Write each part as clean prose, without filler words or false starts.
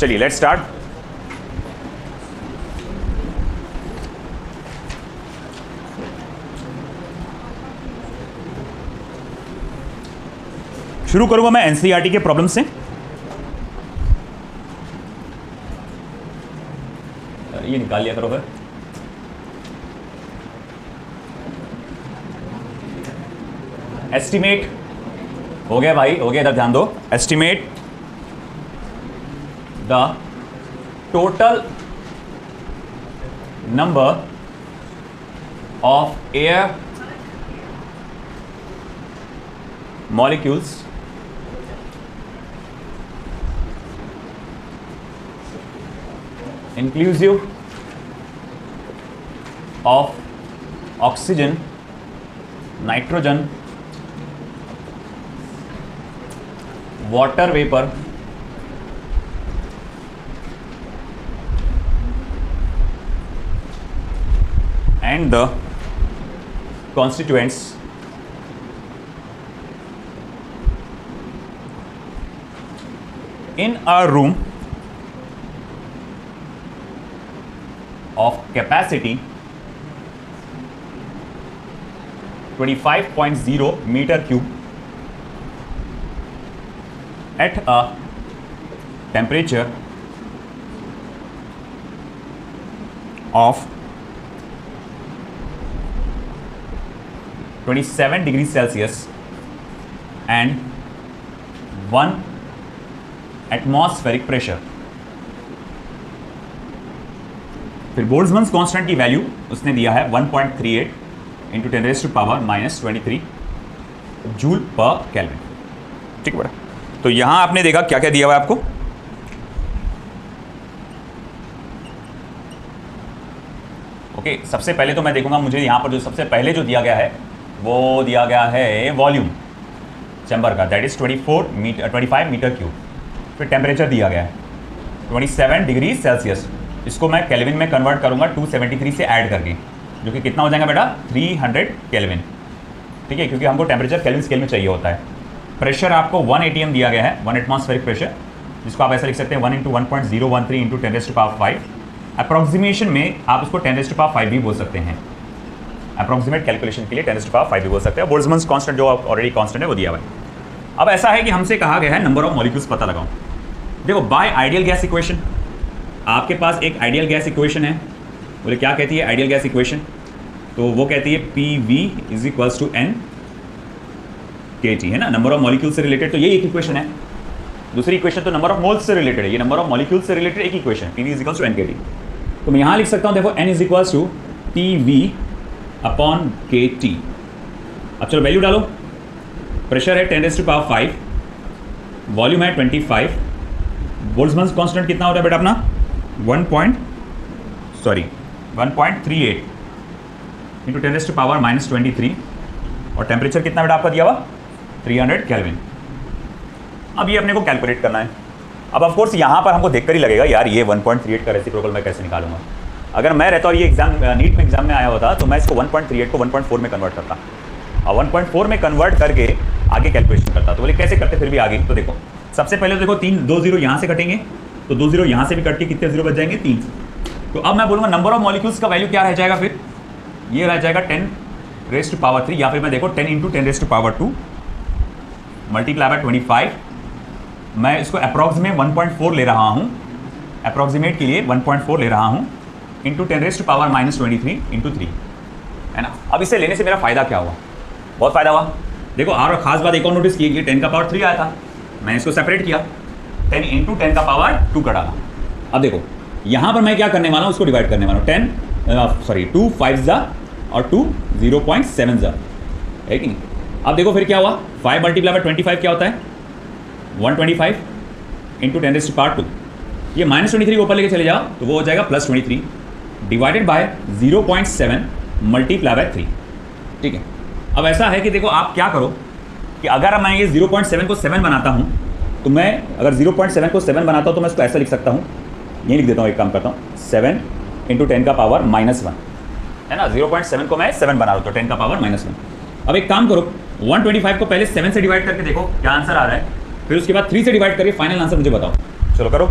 चलिए let's start. शुरू करूंगा मैं एनसीईआरटी के प्रॉब्लम से। ये निकाल लिया करो फिर। एस्टिमेट हो गया भाई, हो गया, इधर ध्यान दो। Estimate the total number of air molecules inclusive of oxygen, nitrogen, water vapor, and the constituents in a room of capacity 25.0 meter cube at a temperature of 27 degrees Celsius and 1 atmospheric pressure। फिर Boltzmann constant की value उसने दिया है 1.38 into 10⁻⁻³ joule पर kelvin. ठीक है बेटा, तो यहां आपने देखा क्या क्या दिया हुआ है आपको। ओके, सबसे पहले तो मैं देखूंगा मुझे यहां पर जो सबसे पहले जो दिया गया है वो दिया गया है वॉल्यूम चैम्बर का, दैट इज 25 मीटर क्यूब। फिर टेम्परेचर दिया गया है 27 डिग्री सेल्सियस। इसको मैं केल्विन में कन्वर्ट करूंगा 273 से ऐड करके, जो कि कितना हो जाएगा बेटा 300 केल्विन। ठीक है, क्योंकि हमको टेम्परेचर केल्विन स्केल में चाहिए होता है। प्रेशर आपको 1 atm दिया गया है, 1 एटमॉस्फेरिक प्रेशर, जिसको आप ऐसा लिख सकते हैं 1 × 1.013 × 10⁵ अप्रॉक्सीमेशन में आप उसको 10⁵ भी बोल सकते हैं। अप्रॉक्सीमेट कैलकुलेशन के लिए 10⁵ भी बोल सकते हैं। बोल्ट्जमैन कांस्टेंट जो ऑलरेडी कांस्टेंट है वो दिया हुआ है। अब ऐसा है कि हमसे कहा गया है नंबर ऑफ मॉलिक्यूल्स पता लगाओ। देखो, बाय आइडियल गैस इक्वेशन आपके पास एक आइडियल गैस इक्वेशन है। बोले क्या कहती है आइडियल गैस इक्वेशन? तो वो कहती है PV = N kT, है ना, नंबर ऑफ मॉलिक्यूल से रिलेटेड। तो ये एक इक्वेशन है। दूसरी इक्वेशन तो नंबर ऑफ मोल्स से रिलेटेड है, ये नंबर ऑफ मॉलिक्यूल से रिलेटेड एक इक्वेशन है, PV = N kT। तो मैं यहाँ लिख सकता हूँ, देखो N = PV/kT। अब चलो वैल्यू डालो। प्रेशर है 10⁵, वॉल्यूम है 25, बोल्ट्जमैन कांस्टेंट कितना हो रहा है बेटा अपना 1.38 इंटू 10⁻⁻23 और टेम्परेचर कितना बेटा आपका दिया हुआ 300 केल्विन। अब ये अपने को कैलकुलेट करना है। अब ऑफ कोर्स यहाँ पर हमको देखकर ही लगेगा यार ये 1.38 का रेसिप्रोकल मैं कैसे निकालूंगा। अगर मैं रहता और ये एग्जाम नीट में एग्जाम में आया होता तो मैं इसको 1.38 को 1.4 में कन्वर्ट करता और 1.4 में कन्वर्ट करके आगे कैलकुलेशन करता। तो बोले कैसे करते फिर भी आगे। तो देखो सबसे पहले तो देखो 2 0 यहाँ से कटेंगे, तो 2 0 यहाँ से भी कट के कितने 0 बच जाएंगे 3। तो अब मैं बोलूँगा नंबर ऑफ मॉलिक्यूल्स का वैल्यू क्या रह जाएगा, फिर ये रह जाएगा 10⁻³ या फिर मैं देखो 10 × 10⁻² मल्टीप्लाई बाय 25। मैं इसको अप्रॉक्सीमेट 1.4 ले रहा हूँ, अप्रॉक्सीमेट के लिए 1.4 ले रहा हूँ इंटू 10⁻⁻23 इंटू 3, है ना। अब इसे लेने से मेरा फ़ायदा क्या हुआ? बहुत फ़ायदा हुआ। देखो और ख़ास बात एक और नोटिस की, ये 10⁻³ आया था, मैं इसको सेपरेट किया 10 × 10⁻² का डाला। अब देखो यहाँ पर मैं क्या करने वाला हूँ, उसको डिवाइड करने वाला हूँ 2 5 और 2 0.7 है कि नहीं। अब देखो फिर क्या हुआ, 5 × 25 क्या होता है 125 इंटू 10⁻²। ये -23 ऊपर लेके चले जाओ तो वो हो जाएगा +23 डिवाइडेड बाय 0.7 मल्टीप्लाई बाय 3। ठीक है, अब ऐसा है कि देखो आप क्या करो कि अगर मैं ये 0.7 को 7 बनाता हूँ तो मैं अगर 0.7 को 7 बनाता हूँ तो मैं इसको ऐसा लिख सकता हूँ, ये लिख देता हूँ, एक काम करता हूँ 7 × 10⁻⁻1 है ना। 0.7 को मैं 7 बना रहा हूँ तो 10⁻⁻1। अब एक काम करो 125 को पहले 7 से डिवाइड करके देखो क्या आंसर आ रहा है, फिर उसके बाद 3 से डिवाइड करके फाइनल आंसर मुझे बताओ। चलो करो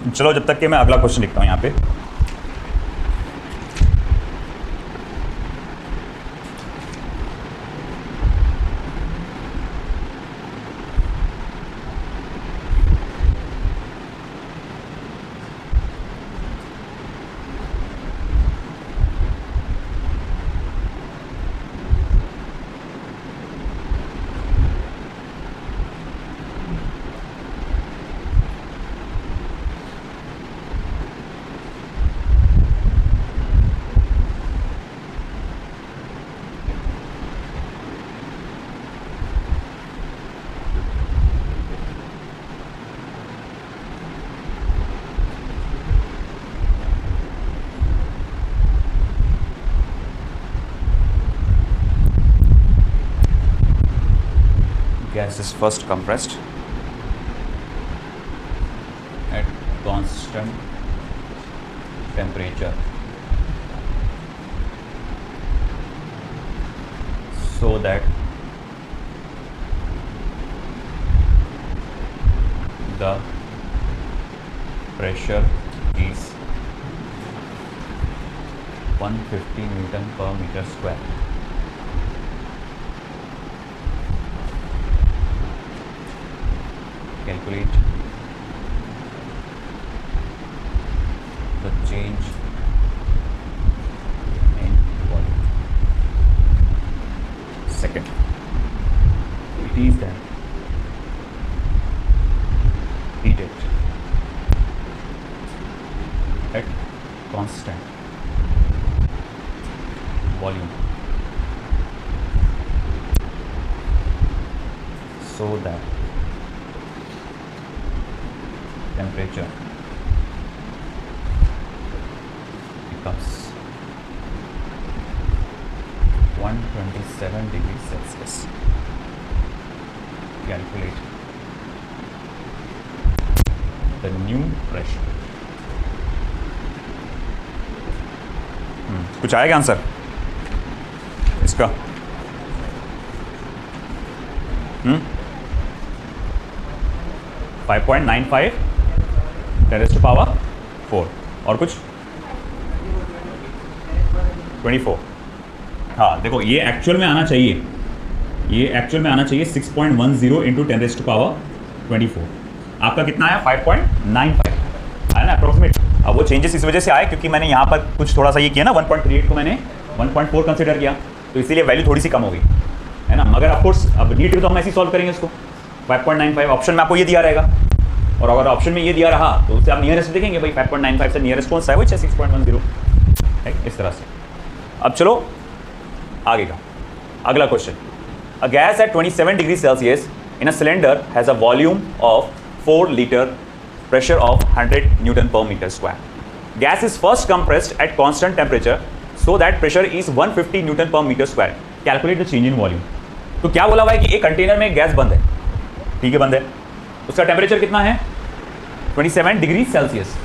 चलो जब तक कि मैं अगला क्वेश्चन लिखता हूँ यहाँ पे। Gas is first compressed at constant temperature so that the pressure is 150 Newton per meter square. Calculate the change in volume. Second, it is then heated at constant volume so that temperature becomes 127 degrees Celsius. Calculate the new pressure. कुछ आएगा answer इसका? 5.95 10 power 4 और कुछ 24। हाँ देखो ये actual में आना चाहिए, ये एक्चुअल में आना चाहिए 6.10 इंटू 10 पावर 24। आपका कितना आया? 5.95 आया ना अप्रोक्सीमेट। अब वो चेंजेस इस वजह से आए क्योंकि मैंने यहाँ पर कुछ थोड़ा सा ये किया ना, 1.38 को मैंने 1.4 कंसिडर किया, तो इसीलिए वैल्यू थोड़ी सी कम हो गई है ना। मगर ऑफकोर्स अब नीट तो हम ऐसे ही सॉल्व करेंगे इसको। 5.95 ऑप्शन में आपको ये दिया रहेगा, और अगर ऑप्शन में ये दिया रहा तो उससे आप नियरेस्ट देखेंगे भाई 5.95 से नियरेस्ट कौन सा है, वो 6.10 है इस तरह से। अब चलो आगे का अगला question. A gas at 27 degree Celsius in a cylinder has a volume of 4 litre, pressure of 100 Newton per meter square. Gas is first compressed at constant temperature so that pressure is 150 Newton per meter square. Calculate the change in volume. तो क्या बोला हुआ है कि एक container में gas बंद है, ठीक है बंद है, उसका टेम्परेचर कितना है 27 डिग्री सेल्सियस,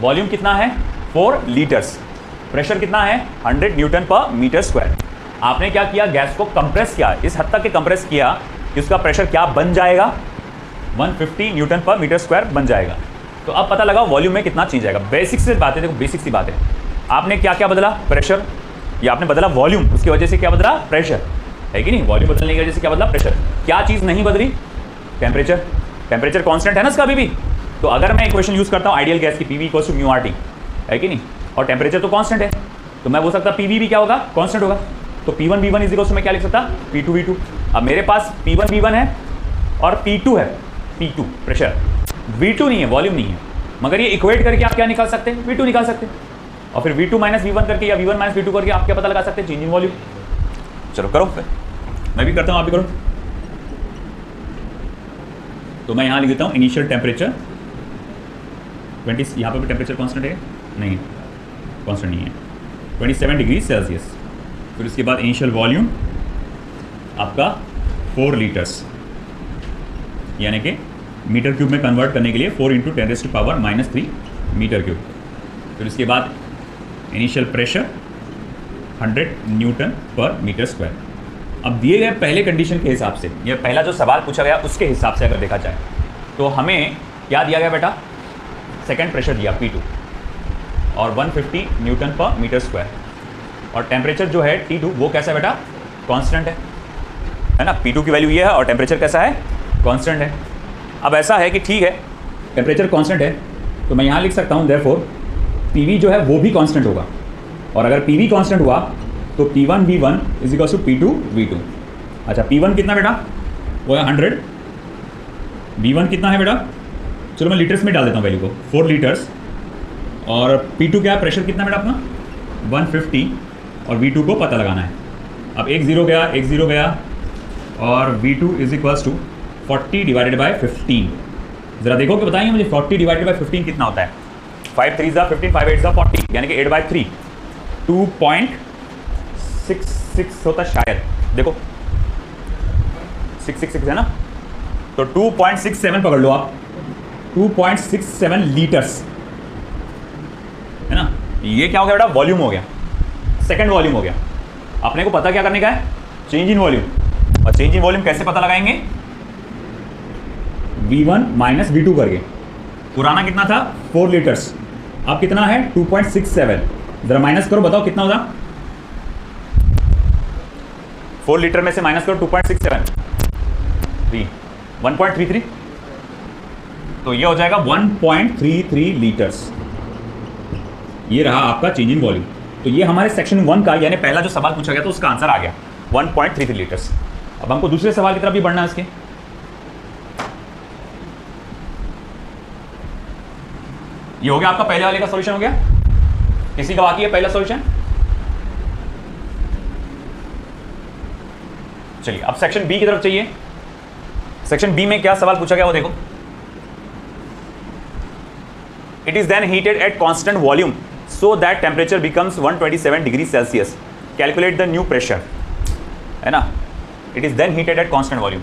वॉल्यूम कितना है 4 लीटर्स, प्रेशर कितना है 100 न्यूटन पर मीटर स्क्वायर। आपने क्या किया, गैस को कंप्रेस किया, इस हद तक के कंप्रेस किया कि उसका प्रेशर क्या बन जाएगा 150 न्यूटन पर मीटर स्क्वायर बन जाएगा। तो अब पता लगा वॉल्यूम में कितना चेंज आएगा। बेसिक से बात है, देखो बेसिक सी बात है। आपने क्या क्या बदला, प्रेशर, या आपने बदला वॉल्यूम, उसकी वजह से क्या बदला प्रेशर, है कि नहीं। वॉल्यूम बदलने की वजह से क्या बदला प्रेशर। क्या चीज़ नहीं बदली, टेम्परेचर। टेम्परेचर कांस्टेंट है ना इसका अभी भी। तो अगर मैं इक्वेशन यूज़ करता हूँ आइडियल गैस की, PV equals to mu R T, है कि नहीं, और टेम्परेचर तो कांस्टेंट है, तो मैं बोल सकता पीवी भी क्या होगा, कांस्टेंट होगा। तो P1 V1 is equals to मैं क्या लिख सकता P2 V2। अब मेरे पास P1 V1 है और P2 है, P2 प्रेशर, V2 नहीं है, वॉल्यूम नहीं है, मगर ये इक्वेट करके आप क्या निकाल सकते हैं, V2 निकाल सकते हैं। और फिर V2 माइनस V1 करके या V1 माइनस V2 करके आप क्या पता लगा सकते हैं, चेंज इन वॉल्यूम। चलो करो फिर, मैं भी करता हूँ, आप भी करो। तो मैं यहाँ लिख देता हूँ इनिशियल टेम्परेचर 20, यहाँ पर भी टेम्परेचर कॉन्स्टेंट है, नहीं कॉन्स्टेंट नहीं है, 27 डिग्री सेल्सियस। फिर उसके बाद इनिशियल वॉल्यूम आपका 4 लीटर्स, यानी कि मीटर क्यूब में कन्वर्ट करने के लिए 4 इंटू 10⁻³ मीटर क्यूब। फिर उसके बाद इनिशियल प्रेशर 100 न्यूटन पर मीटर स्क्वायर। अब दिए गए पहले कंडीशन के हिसाब से, यह पहला जो सवाल पूछा गया उसके हिसाब से अगर देखा जाए तो हमें क्या दिया गया बेटा, सेकेंड प्रेशर दिया P2 और 150 न्यूटन पर मीटर स्क्वायर, और टेम्परेचर जो है T2 वो कैसा है बेटा, कांस्टेंट है ना। P2 की वैल्यू ये है और टेम्परेचर कैसा है, कांस्टेंट है। अब ऐसा है कि ठीक है टेम्परेचर कांस्टेंट है तो मैं यहाँ लिख सकता हूँ देयरफॉर PV जो है वो भी कांस्टेंट होगा, और अगर PV कांस्टेंट हुआ तो P1 V1 is equal to P2 V2। अच्छा P1 कितना बेटा, वो है 100, V1 कितना है बेटा, चलो मैं लीटर्स में डाल देता हूँ वैल्यू को, 4 लीटर्स, और P2 क्या है, प्रेशर कितना बेटा अपना 150, और V2 को पता लगाना है। अब 1 0 गया, 1 0 गया, और V2 is equals to 40 divided by 15। ज़रा देखो कि बताइए मुझे 40 डिवाइडेड बाई 15 कितना होता है। 5 3 ज़ा 15, 5 8 ज़ा 40, यानी कि 8/3 2.66 होता शायद, देखो 666 है ना, तो 2.67 पकड़ लो आप, 2.67 लीटर्स है ना। ये क्या हो गया बेटा, वॉल्यूम हो गया, सेकंड वॉल्यूम हो गया। अपने को पता क्या करने का है, चेंज इन वॉल्यूम, और चेंज इन वॉल्यूम कैसे पता लगाएंगे, V1 माइनस V2 करके। पुराना कितना था 4 लीटर्स, अब कितना है 2.67, जरा माइनस करो बताओ कितना होगा, 4 लीटर में से माइनस करो 2.67, 1.33, तो ये हो जाएगा 1.33 लीटर्स। ये रहा आपका चेंज इन वॉल्यूम। तो ये हमारे सेक्शन 1 का, यानी पहला जो सवाल पूछा गया था उसका आंसर आ गया 1.33 लीटर्स। अब हमको दूसरे सवाल की तरफ भी बढ़ना है। इसके ये हो गया आपका पहले वाले का सॉल्यूशन हो गया, किसी का बाकी है पहला सॉल्यूशन। चलिए अब सेक्शन बी की तरफ चाहिए। सेक्शन बी में क्या सवाल पूछा गया वो देखो, it is then heated at constant volume so that temperature becomes 127 degree Celsius, calculate the new pressure, है ना। It is then heated at constant volume.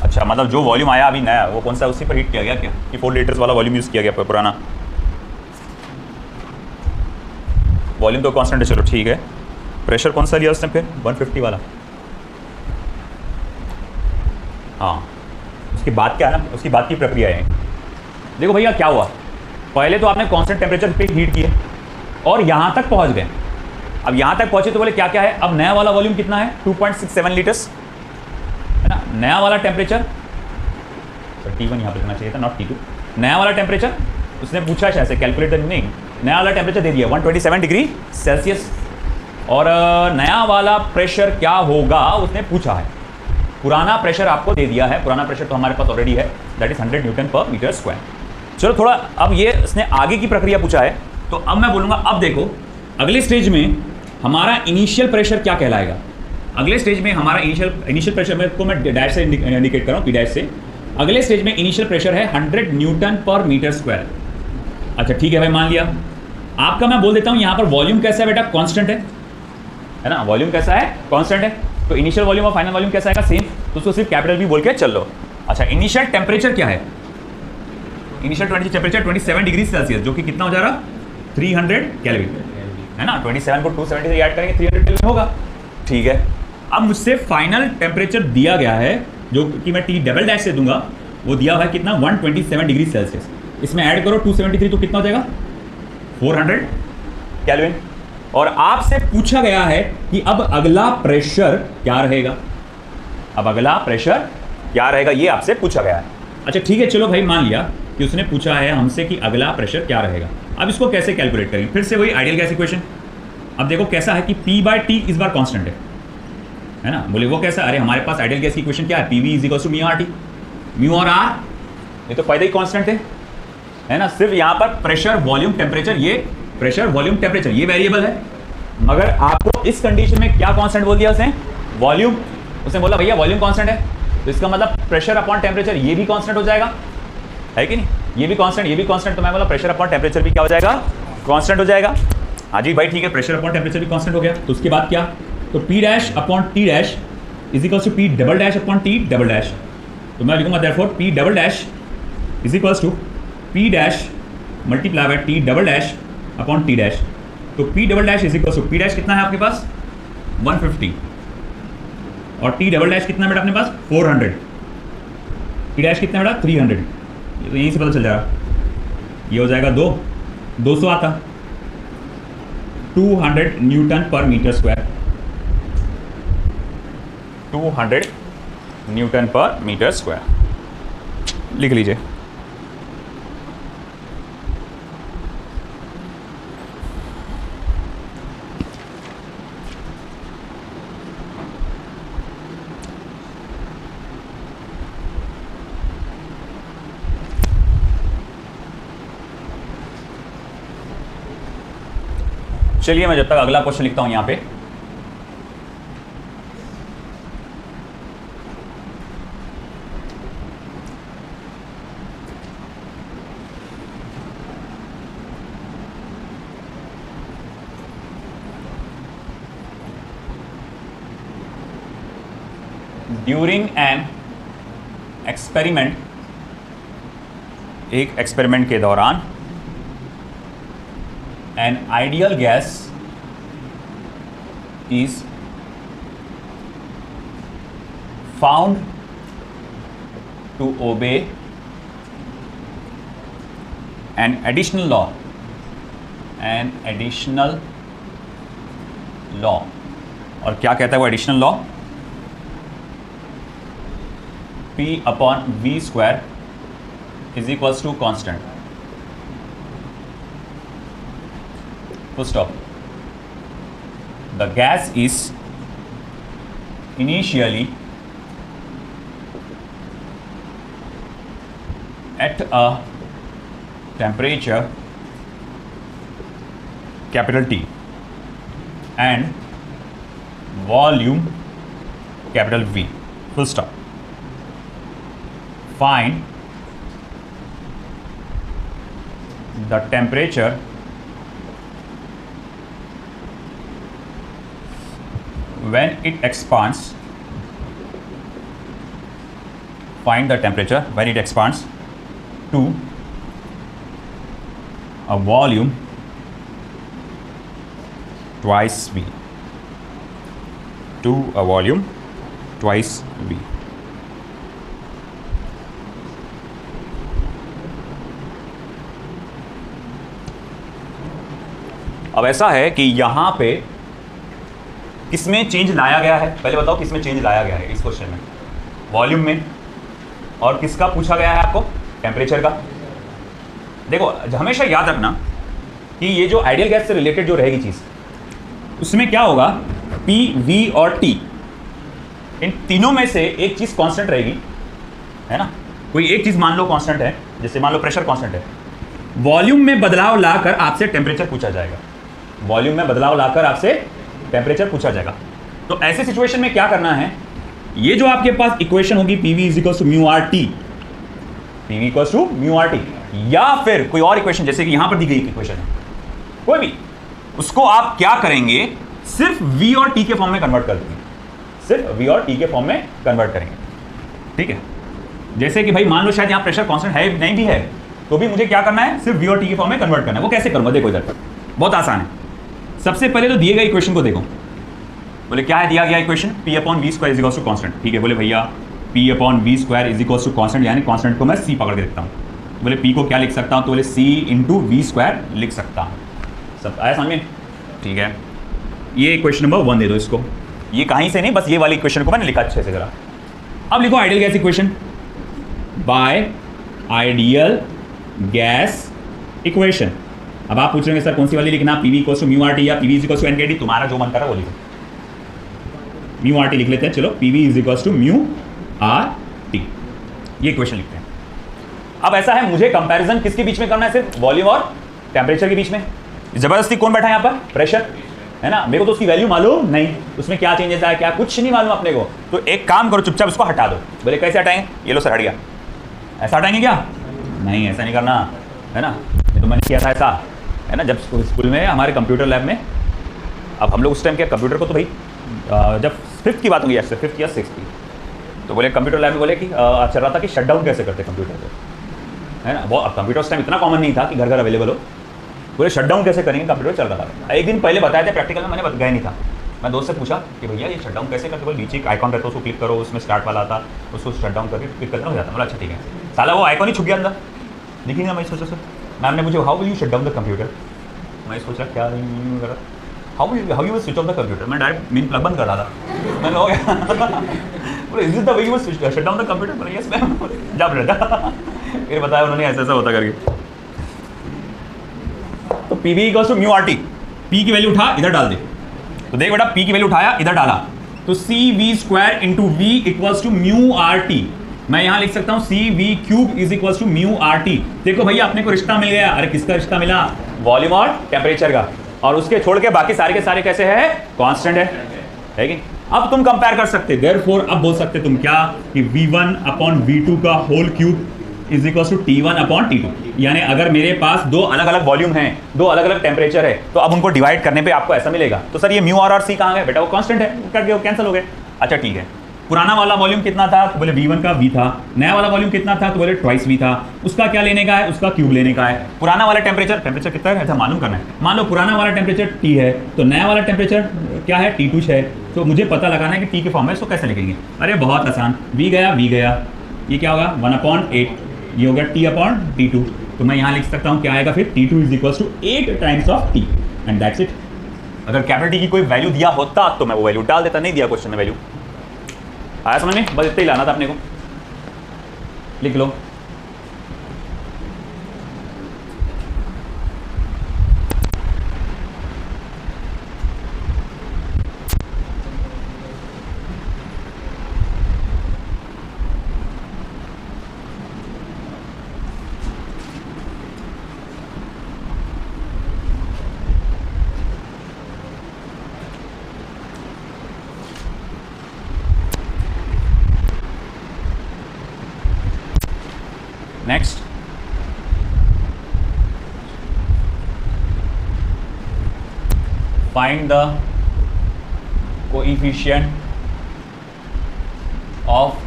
अच्छा मतलब जो वॉल्यूम आया अभी नया वो कौन सा, उसी पर हीट किया गया क्या, कि 4 लीटर्स वाला वॉल्यूम यूज किया गया, पुराना वॉल्यूम तो कांस्टेंट है, चलो ठीक है। प्रेशर कौन सा लिया उसने फिर, 150 वाला। हाँ उसके बाद क्या है ना, उसकी बाद की प्रक्रिया है। देखो भैया क्या हुआ, पहले तो आपने कांस्टेंट टेम्परेचर पे हीट किए और यहाँ तक पहुँच गए। अब यहाँ तक पहुँचे तो बोले क्या क्या है, अब नया वाला वॉल्यूम कितना है 2.67 लीटर्स, है ना। नया वाला टेम्परेचर, T1 यहाँ पे लिखना चाहिए था, नॉट T2। नया वाला टेम्परेचर उसने पूछा है, ऐसे कैलकुलेटर नहीं, नया वाला टेम्परेचर दे दिया 127 डिग्री सेल्सियस, और नया वाला प्रेशर क्या होगा उसने पूछा है। पुराना प्रेशर आपको दे दिया है, पुराना प्रेशर तो हमारे पास ऑलरेडी है, दैट इज 100 न्यूटन पर मीटर स्क्वायर। चलो थोड़ा अब ये इसने आगे की प्रक्रिया पूछा है, तो अब मैं बोलूँगा अब देखो अगले स्टेज में हमारा इनिशियल प्रेशर क्या कहलाएगा। अगले स्टेज में हमारा इनिशियल प्रेशर में को मैं डैश से इंडिकेट कर रहा हूँ, P डैश से। अगले स्टेज में इनिशियल प्रेशर है 100 न्यूटन पर मीटर स्क्वायर। अच्छा ठीक है भाई, मान लिया आपका। मैं बोल देता हूँ यहाँ पर वॉल्यूम कैसा है बेटा, कांस्टेंट है ना। वॉल्यूम कैसा है, कांस्टेंट है। तो इनिशियल वॉल्यूम और फाइनल वॉल्यूम कैसा आएगा, सेम, तो उसको सिर्फ कैपिटल भी बोल के चल लो। अच्छा इनिशियल टेम्परेचर क्या है, इनिशियल टेम्परेचर 27 डिग्री सेल्सियस, जो कि कितना हो जाएगा 300 केल्विन, है ना। 27 को 270 से ऐड करेंगे 300 केल्विन होगा, ठीक है। अब मुझसे फाइनल टेम्परेचर दिया गया है जो कि मैं T डबल डैश से दूंगा, वो दिया हुआ है कितना 127 डिग्री सेल्सियस। इसमें ऐड करो 273 तो कितना हो जाएगा 400 केल्विन। और आपसे पूछा गया है कि अब अगला प्रेशर क्या रहेगा, अब अगला प्रेशर क्या रहेगा, ये आपसे पूछा गया है। अच्छा ठीक है, चलो भाई मान लिया कि उसने पूछा है हमसे कि अगला प्रेशर क्या रहेगा। अब इसको कैसे कैलकुलेट करेंगे, फिर से वही आइडियल गैस इक्वेशन। अब देखो कैसा है कि P/T इस बार कांस्टेंट है ना। बोले वो कैसा, अरे हमारे पास आइडियल गैस की इक्वेशन क्या है, PV = μ/T, म्यू और R ये तो पहले ही कांस्टेंट थे, है ना। सिर्फ यहाँ पर प्रेशर वॉल्यूम टेम्परेचर, ये प्रेशर वॉल्यूम टेम्परेचर ये वेरिएबल है, मगर आपको इस कंडीशन में क्या कांस्टेंट बोल दिया उसने, वॉल्यूम। उसने बोला भैया वॉल्यूम कांस्टेंट है, तो इसका मतलब प्रेशर अपॉन टेम्परेचर ये भी कांस्टेंट हो जाएगा, है कि नहीं। ये भी कांस्टेंट, ये भी कांस्टेंट, तो मैं बोला प्रेशर अपॉन टेम्परेचर भी क्या हो जाएगा, कांस्टेंट हो जाएगा। हाँ जी भाई ठीक है, प्रेशर अपॉन टेम्परेचर भी कांस्टेंट हो गया। तो उसके बाद क्या, तो P' upon T' is equals to P double dash upon T double dash. तो मैं लिखूंगा therefore P double dash is equals to P dash multiply by T double dash upon T dash. तो P double dash is equals to P dash कितना है आपके पास 150, और T double dash कितना बेटा अपने पास 400, T डैश कितना बेटा 300। तो यहीं से पता चल जाएगा, ये हो जाएगा 200 आता, 200 न्यूटन पर मीटर स्क्वायर, 200 न्यूटन पर मीटर स्क्वायर लिख लीजिए। चलिए मैं जब तक अगला क्वेश्चन लिखता हूं यहां पे। ड्यूरिंग एन एक्सपेरिमेंट, एक एक्सपेरिमेंट के दौरान, an ideal gas is found to obey an additional law, और क्या कहता है वो additional law? P upon V square is equals to constant. Full stop. The gas is initially at a temperature capital T and volume capital V. Full stop. Find the temperature when it expands. Find the temperature when it expands to a volume twice V. To a volume twice V. अब ऐसा है कि यहाँ पे किसमें change लाया गया है, पहले बताओ किसमें चेंज लाया गया है इस क्वेश्चन में? वॉल्यूम में। और किसका पूछा गया है आपको? टेम्परेचर का। देखो हमेशा याद रखना कि ये जो आइडियल गैस से रिलेटेड जो रहेगी चीज़, उसमें क्या होगा, P, V और T, इन तीनों में से एक चीज़ कांस्टेंट रहेगी, है ना? कोई एक चीज़ मान लो कांस्टेंट है, जैसे मान लो प्रेशर कांस्टेंट है। वॉल्यूम में बदलाव लाकर आपसे टेम्परेचर पूछा जाएगा। वॉल्यूम में बदलाव लाकर आपसे टेम्परेचर पूछा जाएगा। तो ऐसे सिचुएशन में क्या करना है, ये जो आपके पास इक्वेशन होगी PV equals to mu R T, PV equals to mu R T, या फिर कोई और इक्वेशन जैसे कि यहां पर दी गई इक्वेशन है कोई भी, उसको आप क्या करेंगे, सिर्फ V और T के फॉर्म में कन्वर्ट कर देंगे। सिर्फ V और T के फॉर्म में कन्वर्ट करेंगे। ठीक है, जैसे कि भाई मान लो शायद यहां प्रेशर कांस्टेंट है नहीं भी है, तो भी मुझे क्या करना है, सिर्फ V और T के फॉर्म में कन्वर्ट करना है। वो कैसे करूंगा, देखो इधर बहुत आसान है। सबसे पहले तो दिए गए इक्वेशन को देखो, बोले क्या है दिया गया equation, P upon V square is equals to constant. ठीक है, बोले भैया P upon V square is equals to constant, यानी कांस्टेंट को मैं C पकड़ के देखता हूँ। बोले P को क्या लिख सकता हूँ, तो बोले C इंटू वी स्क्वायर लिख सकता हूँ। सब आया समझ में? ठीक है, ये इक्वेशन नंबर 1 दे दो इसको। ये कहीं से नहीं, बस ये वाली इक्वेशन को मैंने लिखा अच्छे से जरा। अब लिखो ideal gas equation by ideal gas equation. अब आप पूछ रहे हैं सर कौन सी वाली लिखना, PV equals to mu R T या PV is equals to NKT, तुम्हारा जो मन कर रहा है वो लिखो। म्यू आर टी लिख लेते हैं, चलो PV is equals to mu R T, ये इक्वेशन लिखते हैं। अब ऐसा है, मुझे कंपैरिजन किसके बीच में करना है, सिर्फ वॉल्यूम और टेम्परेचर के बीच में। जबरदस्ती कौन बैठा है यहाँ पर, प्रेशर, है ना? मेरे को तो उसकी वैल्यू मालूम नहीं, उसमें क्या चेंजेस आया क्या, कुछ नहीं मालूम अपने को। तो एक काम करो, चुपचाप उसको हटा दो। बोले कैसे हटाएंगे, ये लो सर हट गया। ऐसा हटाएंगे क्या? नहीं, ऐसा नहीं करना, है ना? तो मैंने किया था ऐसा, है ना, जब स्कूल में हमारे कंप्यूटर लैब में। अब हम लोग उस टाइम क्या कंप्यूटर को तो भाई जब 5th की बात होगी, ऐसे 5th या 6th की, तो बोले कंप्यूटर लैब में बोले कि चल रहा था कि शट डाउन कैसे करते कंप्यूटर को, है ना? वो अब कंप्यूटर उस टाइम इतना कॉमन नहीं था कि घर घर अवेलेबल हो। बोले शट डाउन कैसे करेंगे, कंप्यूटर चल रहा था। एक दिन पहले बताया था प्रैक्टिकल में, मैंने गया नहीं था। मैं दोस्त से पूछा कि भैया ये शट डाउन कैसे करते, बोले नीचे एक आइकॉन रहता है, उसको क्लिक करो, उसमें स्टार्ट वाला आता, उसको शट डाउन करके क्लिक करना हो जाता। बोला अच्छा ठीक है। साला वो आइकॉन ही छुप गया अंदर, दिखेगा। मैं सोचा सर मैम ने मुझे how will you shut down the computer, मैं सोचा क्या कर रहा, how you will switch off the computer, मैं डायरेक्ट मेन प्लग बंद कर रहा था, मैंने हो गया बोले is it the way you will shut down the computer, बोले यस मैम, जा बेटा। फिर बताया उन्होंने ऐसा ऐसा होता करके। तो P V equals to mu R T, P की वैल्यू उठा इधर डाल दे, तो देख बेटा पी की वैल्यू उठाया इधर डाला, तो C V square into V equals to mu R T. मैं यहां लिख सकता हूं C V cube is equals to mu R T. देखो भैया अपने को रिश्ता मिल गया। अरे किसका रिश्ता मिला? वॉल्यूम और टेम्परेचर का, और उसके छोड़ के बाकी सारे के सारे कैसे है? कांस्टेंट है कि? अब तुम कंपेयर कर सकते, देयरफॉर अब बोल सकते तुम क्या कि v1 अपॉन v2 का whole cube is equal to T1 upon T2। यानी अगर मेरे पास दो अलग अलग वॉल्यूम हैं, दो अलग अलग टेम्परेचर है, तो अब उनको डिवाइड करने पे आपको ऐसा मिलेगा। तो सर ये म्यू आर और सी कहाँ गए? बेटा वो कांस्टेंट है, कट गए, कैंसिल हो गए। अच्छा ठीक है, पुराना वाला वॉल्यूम कितना था? तो बोले v1 का v था। नया वाला वॉल्यूम कितना था? तो बोले ट्वाइस v था। उसका क्या लेने का है? उसका क्यूब लेने का है। पुराना वाला टेम्परेचर कितना है ऐसा मालूम करना है। मान लो पुराना वाला टेम्परेचर T है, तो नया वाला टेम्परेचर क्या है? T2 है। तो मुझे पता लगाना है कि T के फॉर्म में इसको कैसे लिखेंगे। अरे बहुत आसान, v गया, ये क्या होगा? 1/8, ये हो गया T अपॉन T2। तो मैं यहाँ लिख सकता हूँ क्या आएगा फिर? T2 is equal to 8 times of T and that's it. अगर कैपिटल T की कोई वैल्यू दिया होता तो मैं वो वैल्यू डाल देता, नहीं दिया क्वेश्चन में वैल्यू। आया समझ में? बस इतना ही लाना था अपने को, लिख लो। Next, find the coefficient of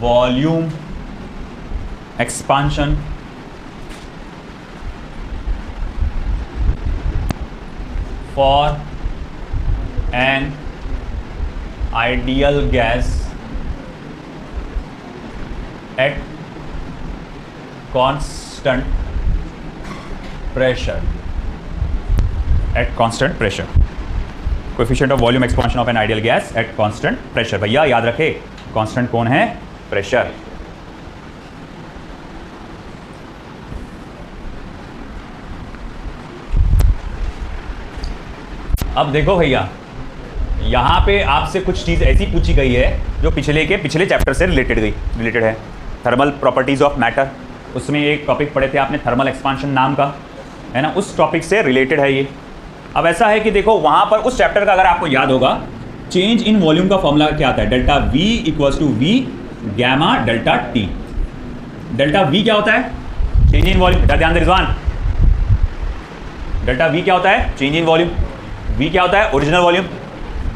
volume expansion for an ideal gas at constant pressure. At constant pressure. Coefficient of volume expansion of an ideal gas at constant pressure. भैया याद रखे, constant कौन है? प्रेशर। अब देखो भैया, यहां पे आपसे कुछ चीज ऐसी पूछी गई है जो पिछले चैप्टर से रिलेटेड है। थर्मल प्रॉपर्टीज ऑफ मैटर, उसमें एक टॉपिक पढ़े थे आपने थर्मल एक्सपांशन नाम का, है ना, उस टॉपिक से रिलेटेड है ये। अब ऐसा है कि देखो वहां पर उस चैप्टर का अगर आपको याद होगा, चेंज इन वॉल्यूम का फॉर्मूला क्या आता है? Delta V equals to V gamma delta T। Delta V क्या होता है? Change in volume. ध्यान दे रिजवान, डेल्टा V क्या होता है? Change in volume. V क्या होता है? Original volume.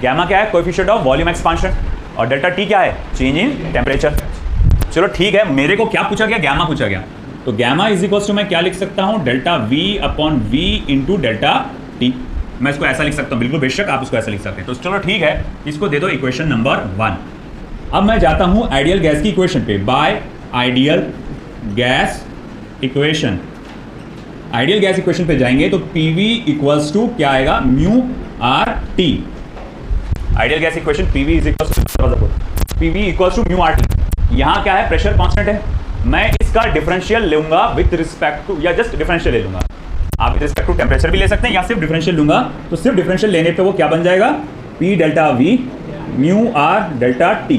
गैमा क्या है? Coefficient of volume expansion. और डेल्टा T क्या है? Change in temperature. चलो ठीक है, मेरे को क्या पूछा गया? गैमा पूछा गया। तो गैमा इज इक्वल्स टू मैं क्या लिख सकता हूं? Delta V upon V into delta T। मैं इसको ऐसा लिख सकता हूं, बिल्कुल बेशक आप इसको ऐसा लिख सकते हैं। तो चलो ठीक है, इसको दे दो इक्वेशन नंबर 1। अब मैं जाता हूं आइडियल गैस की इक्वेशन पे। By ideal gas equation, ideal gas equation पे जाएंगे तो PV इक्वल्स टू क्या आएगा? Mu R T. Ideal gas equation PV is equals to mu R T. यहां क्या है? प्रेशर कांस्टेंट है। मैं इसका डिफरेंशियल लूंगा विद रिस्पेक्ट टू, या जस्ट डिफरेंशियल ले लूंगा। आप विद रिस्पेक्ट टू टेम्परेचर भी ले सकते हैं या सिर्फ डिफरेंशियल लूंगा। तो सिर्फ डिफरेंशियल लेने पे वो क्या बन जाएगा? P delta V mu R delta T।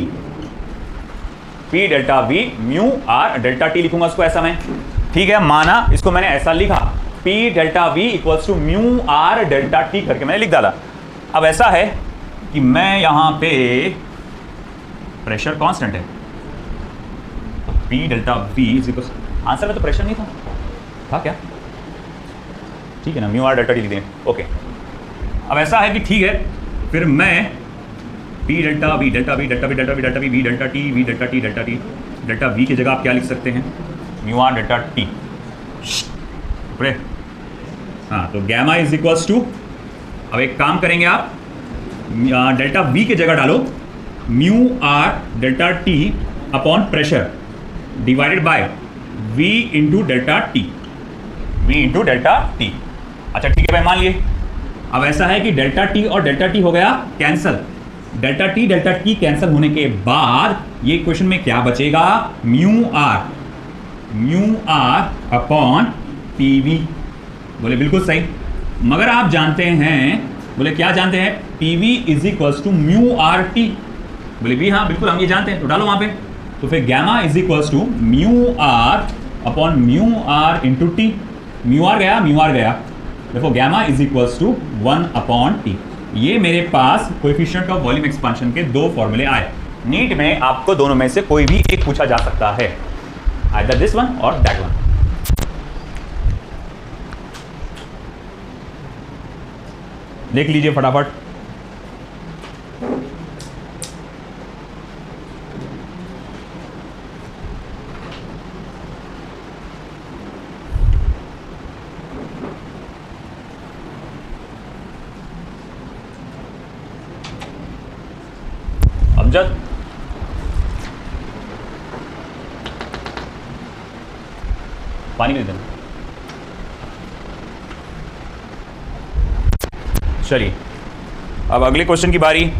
P delta V mu R delta T लिखूंगा उसको ऐसा मैं, ठीक है, माना इसको मैंने ऐसा लिखा, P delta V equals to mu R delta T करके मैंने लिख डाला। अब ऐसा है कि मैं यहां पे प्रेशर कांस्टेंट है, P delta V is equal, answer में तो प्रेशर नहीं था क्या? ठीक है ना, म्यू आर डेल्टा टी लिख दें। ओके, अब ऐसा है कि ठीक है, फिर मैं P delta V delta V delta V delta V delta V V delta T V delta T delta T delta V की जगह आप क्या लिख सकते हैं? Mu R delta T। हाँ, तो गैमा इज इक्वल्स टू, अब एक काम करेंगे आप, डेल्टा V की जगह डालो mu R delta T upon pressure divided by V into delta T। V into delta T. अच्छा ठीक है भाई, मान लिए अब ऐसा है कि डेल्टा टी और डेल्टा टी हो गया कैंसल, डेल्टा टी कैंसिल होने के बाद ये क्वेश्चन में क्या बचेगा, म्यू आर अपॉन पीवी। बोले बिल्कुल सही, मगर आप जानते हैं, बोले क्या जानते हैं, PV is equals to mu R T. बोले भी हाँ बिल्कुल हम ये जानते हैं, तो डालो वहां पे। तो फिर gamma is equals to mu R upon mu R into T. Mu R गया, देखो gamma is equals to 1 upon T. ये मेरे पास कोएफिशिएंट ऑफ वॉल्यूम एक्सपांशन के दो फॉर्मूले आए। नीट में आपको दोनों में से कोई भी एक पूछा जा सकता है, आइदर दिस वन और दैट वन। देख लीजिए फटाफट। अमजद, पानी दे देना। चलिए अब अगले क्वेश्चन की बारी।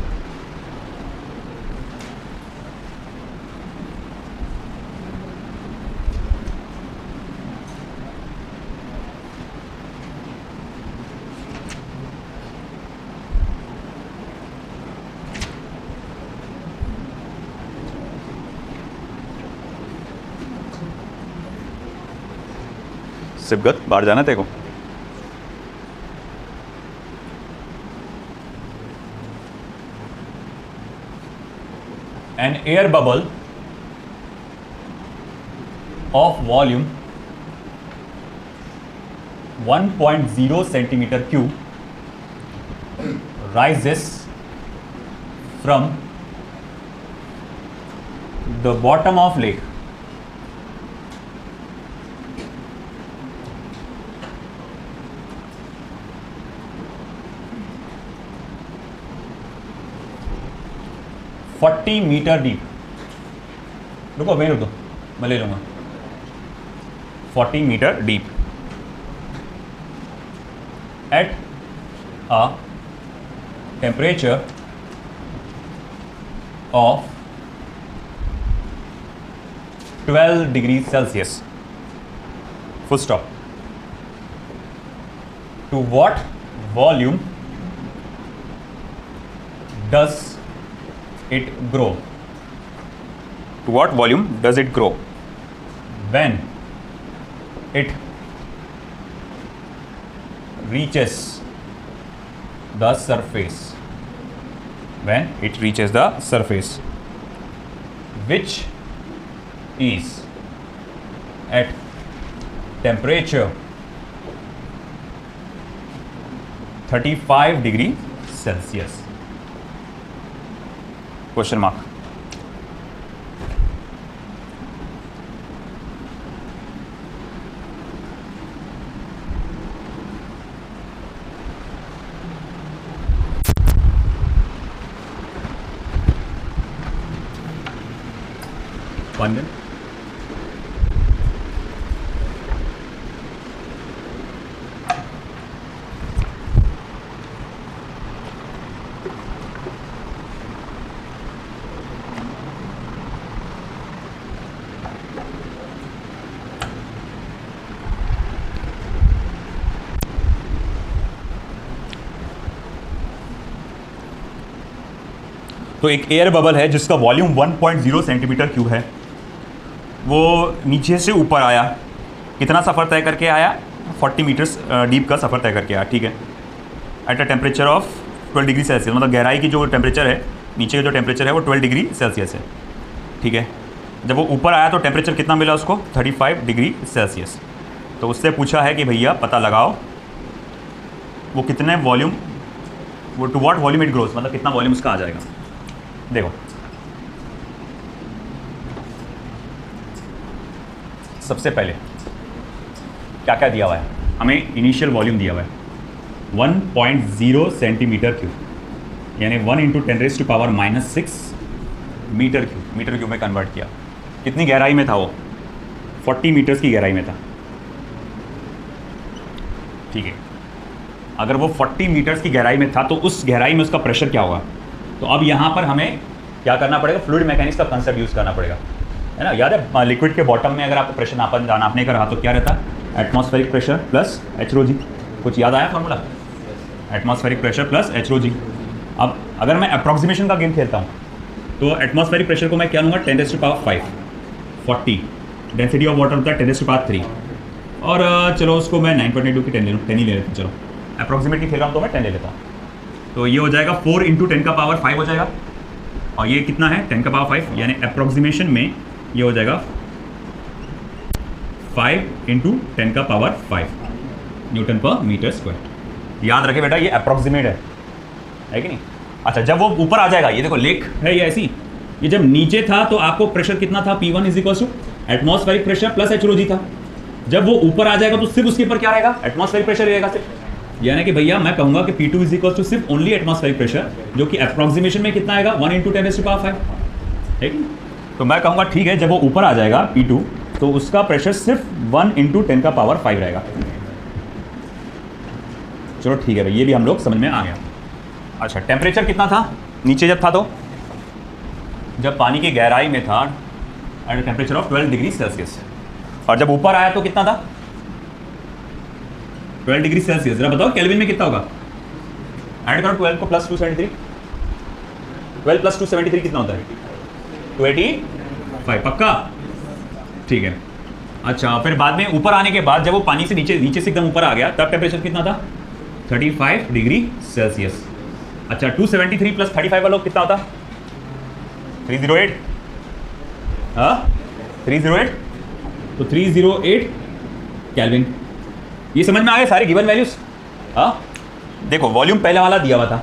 सिबगत बाहर जाना तेरे को। An air bubble of volume 1.0 centimeter cube rises from the bottom of lake $40 metre deep. रुको वहीं रुक दो, मैं ले लूँगा। 40 metre deep at a temperature of 12 degree Celsius, full stop. To what volume does it grow? To what volume does it grow? When it reaches the surface. When it reaches the surface, which is at temperature 35 degree Celsius. Question mark. One तो एक air bubble है जिसका volume 1.0 centimetre cube है, वो नीचे से ऊपर आया, कितना सफ़र तय करके आया, 40 मीटर्स डीप का सफ़र तय करके आया, ठीक है, at a temperature of 12 degree Celsius. मतलब गहराई की जो टेम्परेचर है, नीचे का जो टेम्परेचर है वो 12 डिग्री सेल्सियस है, ठीक है। जब वो ऊपर आया तो टेम्परेचर कितना मिला उसको, 35 डिग्री सेल्सियस। तो उससे पूछा है कि भैया पता लगाओ वो कितने वॉल्यूम, वो to what volume it grows, मतलब कितना वॉल्यूम उसका आ जाएगा। देखो सबसे पहले क्या क्या दिया हुआ है, हमें इनिशियल वॉल्यूम दिया हुआ है 1.0 सेंटीमीटर क्यूब, यानी 1 × 10⁻⁻6 मीटर क्यूब में कन्वर्ट किया। कितनी गहराई में था वो, 40 मीटर्स की गहराई में था। ठीक है, अगर वो 40 मीटर्स की गहराई में था तो उस गहराई में उसका प्रेशर क्या होगा। तो अब यहाँ पर हमें क्या करना पड़ेगा, फ्लूइड मैकेनिक्स का कंसेप्ट यूज़ करना पड़ेगा, है ना। याद है लिक्विड के बॉटम में अगर आपको प्रेशर नापने का रहा तो क्या रहता है, एटमॉस्फेरिक प्रेशर प्लस HρG। कुछ याद आया formula, atmospheric pressure plus HρG। अब अगर मैं अप्रॉक्सीमेशन का गेम खेलता हूँ तो एटमॉस्फेरिक प्रेशर को मैं क्या लूँगा, 10⁵ 40, डेंसिटी ऑफ वाटर होता है 10⁵3, और चलो उसको मैं 9.82 की 10 ले लूँ, 10 ही ले लेता हूँ, चलो अप्रॉक्सीमेटली खेल रहा हूँ तो मैं 10 ले लेता हूँ। तो ये हो जाएगा 4 × 10⁵ हो जाएगा, और ये कितना है 10⁵, यानी अप्रॉक्सीमेशन में ये हो जाएगा 5 × 10⁵ न्यूटन पर मीटर स्क्वायर। याद रखे बेटा, ये अप्रॉक्सीमेट है कि नहीं। अच्छा, जब वो ऊपर आ जाएगा, ये देखो लेक है ये ऐसी, ये जब नीचे था तो आपको प्रेशर कितना था, P1 = atmospheric pressure plus HρG था। जब वो ऊपर आ जाएगा तो सिर्फ उसके ऊपर क्या रहेगा, एटमॉस्फेरिक प्रेशर रहेगा सिर्फ। यानी कि भैया मैं कहूँगा कि P2 = सिर्फ ओनली एटमॉस्फेरिक प्रेशर, जो कि अप्रॉक्सीमेशन में कितना आएगा, 1 × 10⁵, ठीक है। तो मैं कहूँगा ठीक है, जब वो ऊपर आ जाएगा P2 तो उसका प्रेशर सिर्फ 1 × 10⁵ रहेगा। चलो ठीक है भाई, ये भी हम लोग समझ में आ गया। अच्छा, टेम्परेचर कितना था नीचे जब था, तो जब पानी की गहराई में था at temperature of 12 degree Celsius, और जब ऊपर आया तो कितना था, 12 डिग्री सेल्सियस। जरा बताओ केल्विन में कितना होगा, ऐड करो 12 को प्लस 273, 12 + 273 कितना होता है, 285, पक्का, ठीक है। अच्छा, फिर बाद में ऊपर आने के बाद जब वो पानी से नीचे से एकदम ऊपर आ गया तब टेम्परेचर कितना था, 35 डिग्री सेल्सियस। अच्छा, 273 + 35 वालों कितना होता, 308, हाँ 308, तो 308 केल्विन। ये समझ में आ गए सारे गिवन वैल्यूज। हाँ देखो, वॉल्यूम पहले वाला दिया हुआ था,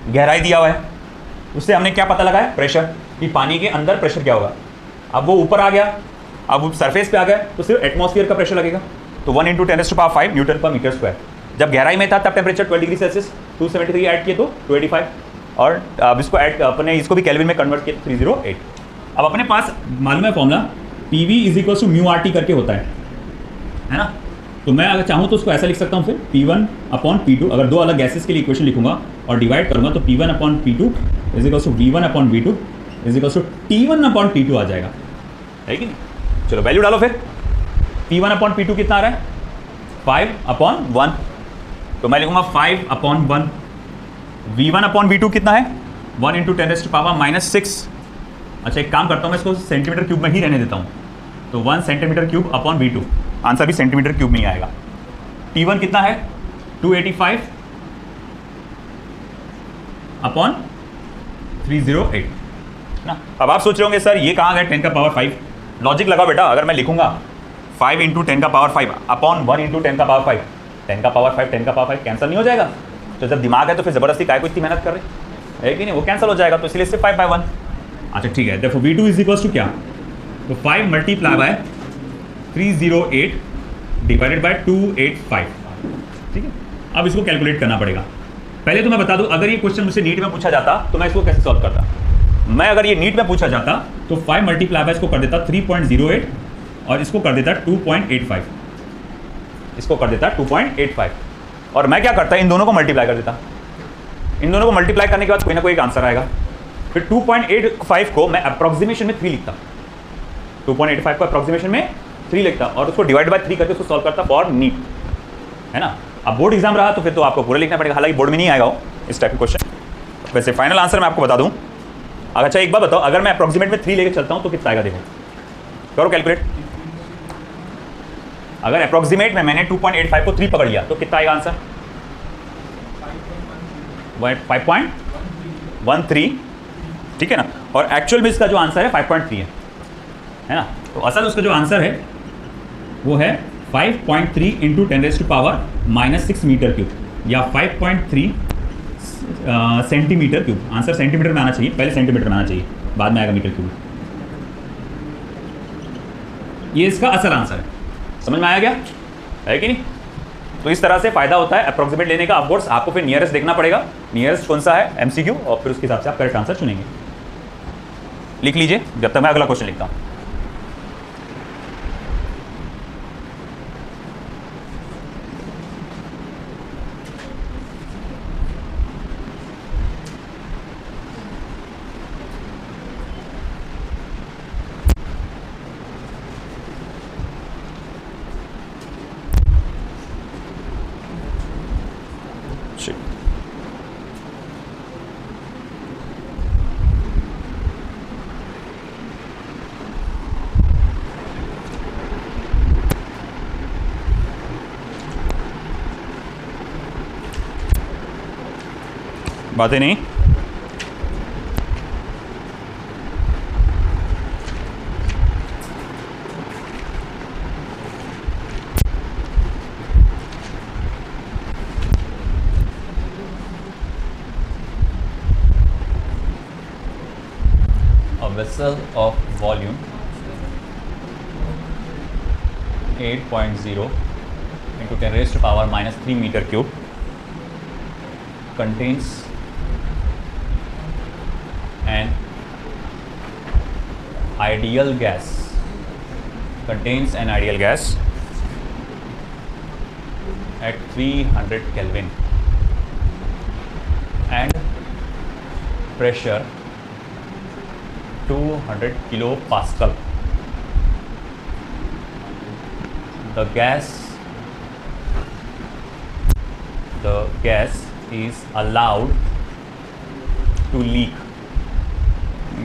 गहराई दिया हुआ है, उससे हमने क्या पता लगाया, प्रेशर, कि पानी के अंदर प्रेशर क्या होगा। अब वो ऊपर आ गया, अब वो सरफेस पे आ गया तो सिर्फ एटमॉस्फेयर का प्रेशर लगेगा, तो 1 × 10⁵ न्यूटन पर मीटर स्क्वायर। जब गहराई में था तब टेम्परेचर 12 डिग्री सेल्सियस, 273 ऐड किए तो 285, और अब इसको ऐड अपने इसको भी केल्विन में कन्वर्ट किए 308। अब अपने पास मालूम है फॉर्मूला, PV = μRT करके होता है ना। तो मैं अगर चाहूँ तो उसको ऐसा लिख सकता हूँ, फिर P1/P2, अगर दो अलग गैसेस के लिए इक्वेशन लिखूंगा और डिवाइड करूँगा तो P1/P2 = V1/V2 = T1/T2 आ जाएगा, है कि नहीं। चलो वैल्यू डालो फिर, P1/P2 कितना आ रहा है, 5/1, तो मैं लिखूंगा 5/1। V1/V2 कितना है, 1 × 10⁻⁻6। अच्छा, एक काम करता हूँ, मैं इसको सेंटीमीटर क्यूब में ही रहने देता हूँ, तो 1 cm³ V2, आंसर भी सेंटीमीटर क्यूब में ही आएगा। T1 कितना है, 285/308 ना। अब आप सोच रहे होंगे सर ये कहाँ गए 10⁵? लॉजिक लगाओ बेटा, अगर मैं लिखूंगा 5 × 10⁵ अपॉन 1 × 10⁵, 10⁵ कैंसिल नहीं हो जाएगा। तो जब दिमाग है तो फिर ज़बरदस्ती काय को इतनी मेहनत कर रहे है कि नहीं, वो कैंसिल हो जाएगा, तो इसलिए सिर्फ 5/1। अच्छा ठीक है, देखो V2 = क्या, तो 5 × 308 डिवाइडेड बाय 285, ठीक है। अब इसको कैलकुलेट करना पड़ेगा। पहले तो मैं बता दूं, अगर ये क्वेश्चन मुझसे नीट में पूछा जाता तो मैं इसको कैसे सॉल्व करता। मैं अगर ये नीट में पूछा जाता तो 5 × इसको कर देता 3.08 और इसको कर देता 2.85, इसको कर देता 2.85, और मैं क्या करता, इन दोनों को मल्टीप्लाई कर देता। इन दोनों को मल्टीप्लाई करने के बाद कोई ना कोई एक आंसर आएगा। फिर 2.85 को मैं अप्रॉक्सीमेशन में 3 लिखता, 2.85 को अप्रॉक्सीमेशन में 3 लिखता और उसको डिवाइड बाय 3 करके उसको सॉल्व करता फॉर नीट, है ना। अब बोर्ड एग्जाम रहा तो फिर तो आपको पूरा लिखना पड़ेगा, हालांकि बोर्ड में नहीं आएगा इस टाइप के क्वेश्चन। वैसे फाइनल आंसर मैं आपको बता दूं। अच्छा एक बात बताओ, अगर मैं अप्रॉक्सीमेट में 3 लेके चलता हूं तो कितना आएगा, देखो करो कैलकुलेट। अगर अप्रॉक्सीमेट में मैंने 2.85 को 3 पकड़ लिया तो कितना आएगा आंसर, 5.13, ठीक है ना। और एक्चुअल में इसका जो आंसर है 5.3 है ना। तो असल उसका जो आंसर है वो है 5.3 × 10⁻⁻6 मीटर क्यूब, या 5.3 सेंटीमीटर क्यूब। आंसर सेंटीमीटर में आना चाहिए, पहले सेंटीमीटर में आना चाहिए, बाद में आएगा मीटर क्यूब। ये इसका असल आंसर है, समझ में आया क्या, है कि नहीं। तो इस तरह से फायदा होता है अप्रॉक्सीमेट लेने का। ऑफकोर्स आपको फिर नियरेस्ट देखना पड़ेगा, नियरेस्ट कौन सा है MCQ, और फिर उसके हिसाब से आप करेक्ट आंसर चुनेंगे। लिख लीजिए जब तक मैं अगला क्वेश्चन लिखता हूँ। बातें नहीं। A vessel of volume 8.0 into 10 raised to power minus 3 meter cube contains an ideal gas at 300 Kelvin and pressure 200 kilopascal. The gas is allowed to leak.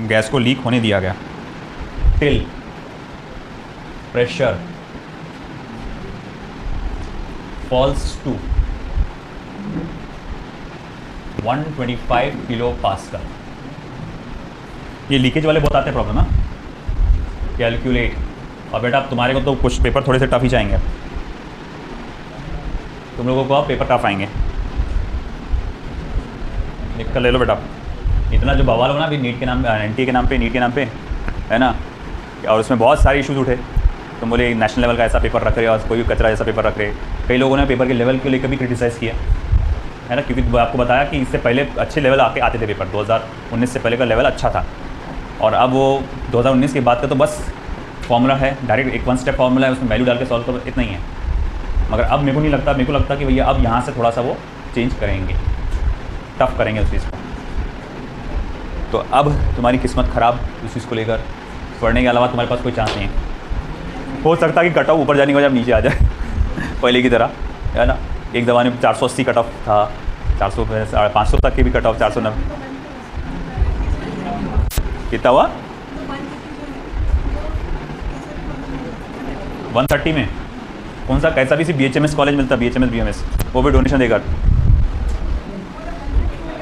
Gas को लीक होने दिया गया till pressure falls to 125 kilopascal. ये leakage वाले बहुत आते हैं problem ना। कैलकुलेट। और बेटा अब तुम्हारे को तो कुछ पेपर थोड़े से टफ ही जाएंगे, तुम लोगों को अब पेपर टफ आएंगे। लिख कर ले लो बेटा। इतना जो बवाल हो ना अभी नीट के नाम पे, एनटीए के नाम पे, नीट के नाम पे, है ना, और उसमें बहुत सारे इश्यूज उठे। तुम बोले नेशनल लेवल का ऐसा पेपर रख रहे हो और कोई कचरा ऐसा पेपर रख रहे। कई लोगों ने पेपर के लेवल के लेकर भी क्रिटिसाइज़ किया, है ना, क्योंकि आपको बताया कि इससे पहले अच्छे लेवल आते थे पेपर। 2019 से पहले का लेवल अच्छा था, और अब वो 2019 के बाद का तो बस फॉर्मूला है, डायरेक्ट एक 1 स्टेप फॉर्मूला है, उसमें वैल्यू डाल के सॉल्व तो इतना ही है। मगर अब मेरे को नहीं लगता, मेरे को लगता कि भैया अब यहाँ से थोड़ा सा वो चेंज करेंगे, टफ करेंगे उस चीज़ को। तो अब तुम्हारी किस्मत ख़राब उस चीज़ को लेकर, पढ़ने के अलावा तुम्हारे पास कोई चांस नहीं है। हो सकता है कि कट ऑफ ऊपर जाने के बाद नीचे आ जाए पहले की तरह, है ना। एक ज़माने में 480 कट ऑफ था, 400 500 तक के भी कट ऑफ, 490 कितना हुआ 130 में। कौन सा कैसा भी BHMS कॉलेज मिलता, BHMS BMS, वो भी डोनेशन देकर।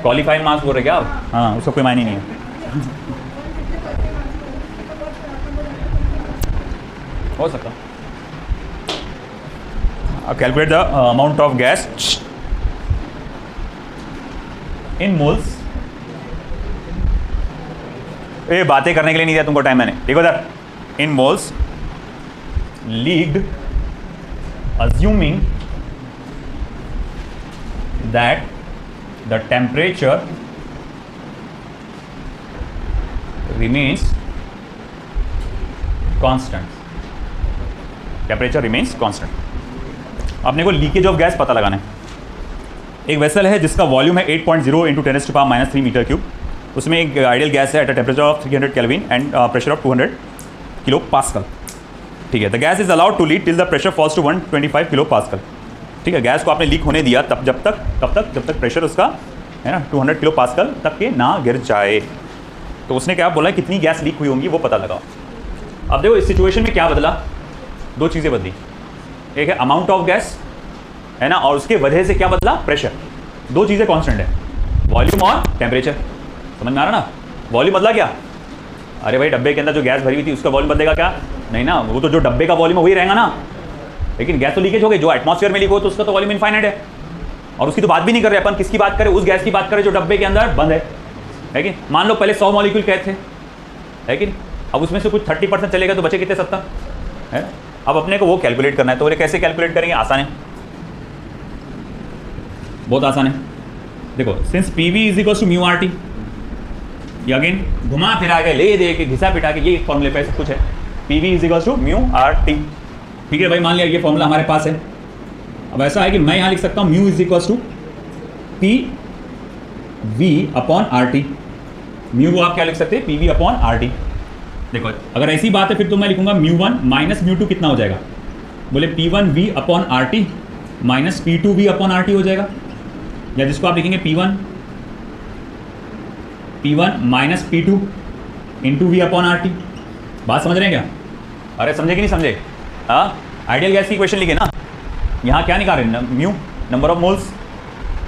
क्वालिफाइड मार्क्स बोल रहे क्या आप? हाँ, उसका कोई मायने नहीं है। हो सकता। Calculate the amount of gas in moles. ये बातें करने के लिए नहीं दिया तुमको टाइम मैंने, देखो sir. In moles leaked assuming that the temperature remains constant. Temperature remains constant. अपने को लीकेज ऑफ गैस पता लगाना है। एक वेसल है जिसका वॉल्यूम है 8.0 into 10 to power -3 metre cube. उसमें एक आइडियल गैस है at a temperature of 300 kelvin and pressure of 200 kilopascal. ठीक है, the gas is allowed to leak till the pressure falls to 125 kilopascal. ठीक है, gas को आपने leak होने दिया तब जब तक प्रेशर उसका, है ना, 200 किलो पास्कल तक के ना गिर जाए। तो उसने क्या बोला, कितनी गैस लीक हुई होंगी वो पता लगाओ। अब देखो इस सिचुएशन में क्या बदला, दो चीज़ें बदली। एक है अमाउंट ऑफ गैस, है ना, और उसके वजह से क्या बदला, प्रेशर। दो चीज़ें कांस्टेंट है, वॉल्यूम और टेम्परेचर। समझ में आ रहा ना। वॉल्यूम बदला क्या, अरे भाई डब्बे के अंदर जो गैस भरी हुई थी उसका वॉल्यूम बदलेगा क्या, नहीं ना, वो तो जो डब्बे का वॉल्यूम है वही रहेगा ना। लेकिन गैस तो लीकेज हो गई, जो एटमॉस्फेयर में लीक हो तो उसका तो वॉल्यूम इनफाइनाइट है। और उसकी तो बात भी नहीं कर रहे अपन, किसकी बात करें, उस गैस की बात करें जो डब्बे के अंदर बंद है कि। मान लो पहले 100 मॉलिक्यूल कहते थे, है कि। अब उसमें से कुछ 30% चलेगा तो बचे कितने, 70 है। अब अपने को वो कैलकुलेट करना है, तो बोले कैसे कैलकुलेट करेंगे, आसान है, बहुत आसान है। देखो, since PV is equal to mu RT, ये अगेन घुमा फिरा के ले दे के घिसा पिटा के ये फॉर्मूले पे सब कुछ है। PV is equal to mu RT। ठीक है भाई, मान लिया ये फॉर्मूला हमारे पास है। अब ऐसा है कि मैं यहाँ लिख सकता हूँ mu is equal to PV upon RT। Mu आप क्या लिख सकते हैं, PV अपॉन RT। देखो अगर ऐसी बात है फिर तो मैं लिखूंगा μ1 माइनस μ2 कितना हो जाएगा, बोले P1V upon RT minus P2V upon RT हो जाएगा। या जिसको आप लिखेंगे P1 minus P2 into V upon RT। बात समझ रहे हैं क्या, अरे समझे कि नहीं समझे। हाँ, आइडियल गैस की इक्वेशन लिखे ना, यहाँ क्या निकाल रहे हैं, म्यू नंबर ऑफ मोल्स,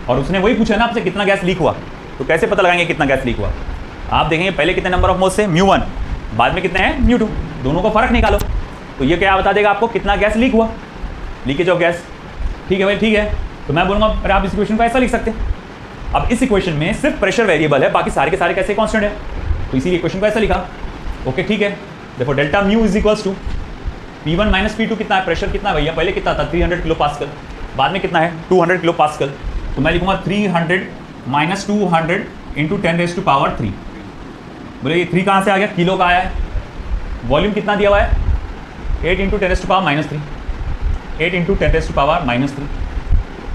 और उसने वही पूछा ना आपसे कितना गैस लीक हुआ। तो कैसे पता लगाएंगे कितना गैस लीक हुआ? आप देखेंगे पहले कितने नंबर ऑफ मोल्स है μ1, बाद में कितने हैं μ2, दोनों का फर्क निकालो तो ये क्या बता देगा आपको कितना गैस लीक हुआ, लीकेज ऑफ गैस। ठीक है भाई, ठीक है। तो मैं बोलूँगा अरे आप इस इक्वेशन को ऐसा लिख सकते हैं। अब इस इक्वेशन में सिर्फ प्रेशर वेरिएबल है, बाकी सारे के सारे कैसे कांस्टेंट है, तो इसी इक्वेशन को ऐसा लिखा। ओके ठीक है, देखो delta mu is equals to P1 minus P2 कितना है, प्रेशर कितना है भैया, पहले कितना था 300 किलो पास्कल, बाद में कितना है 200 किलो पास्कल। तो मैं लिखूंगा 300 माइनस 200 इंटू 10⁻³ बोले ये 3 कहाँ से आ गया, किलो का आया है। वॉल्यूम कितना दिया हुआ है 8 इंटू 10⁻³ 8 इंटू 10⁻³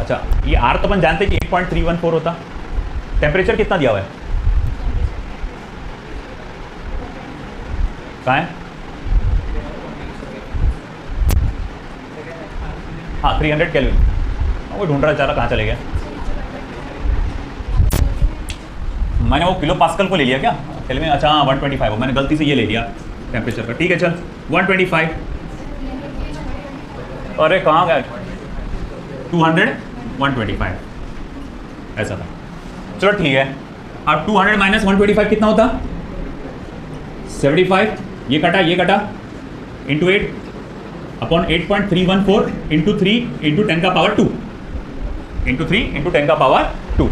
अच्छा ये आर तो अपन जानते हैं कि 8.314 होता। टेम्परेचर कितना दिया हुआ है, कहाँ है, हाँ 300 केल्विन, वो ढूंढ रहा चला कहाँ चले गया। मैंने वो किलो पास्कल को ले लिया क्या केल्विन, अच्छा हाँ 125 हो, मैंने गलती से ये ले लिया टेम्परेचर का। ठीक है चल 125, अरे कहाँ गया 200 125 ऐसा था। चलो ठीक है, अब 200 माइनस 125 कितना होता 75, ये कटा into 8 upon 8.314 into 3 into 10⁻² into 3 into 10⁻²।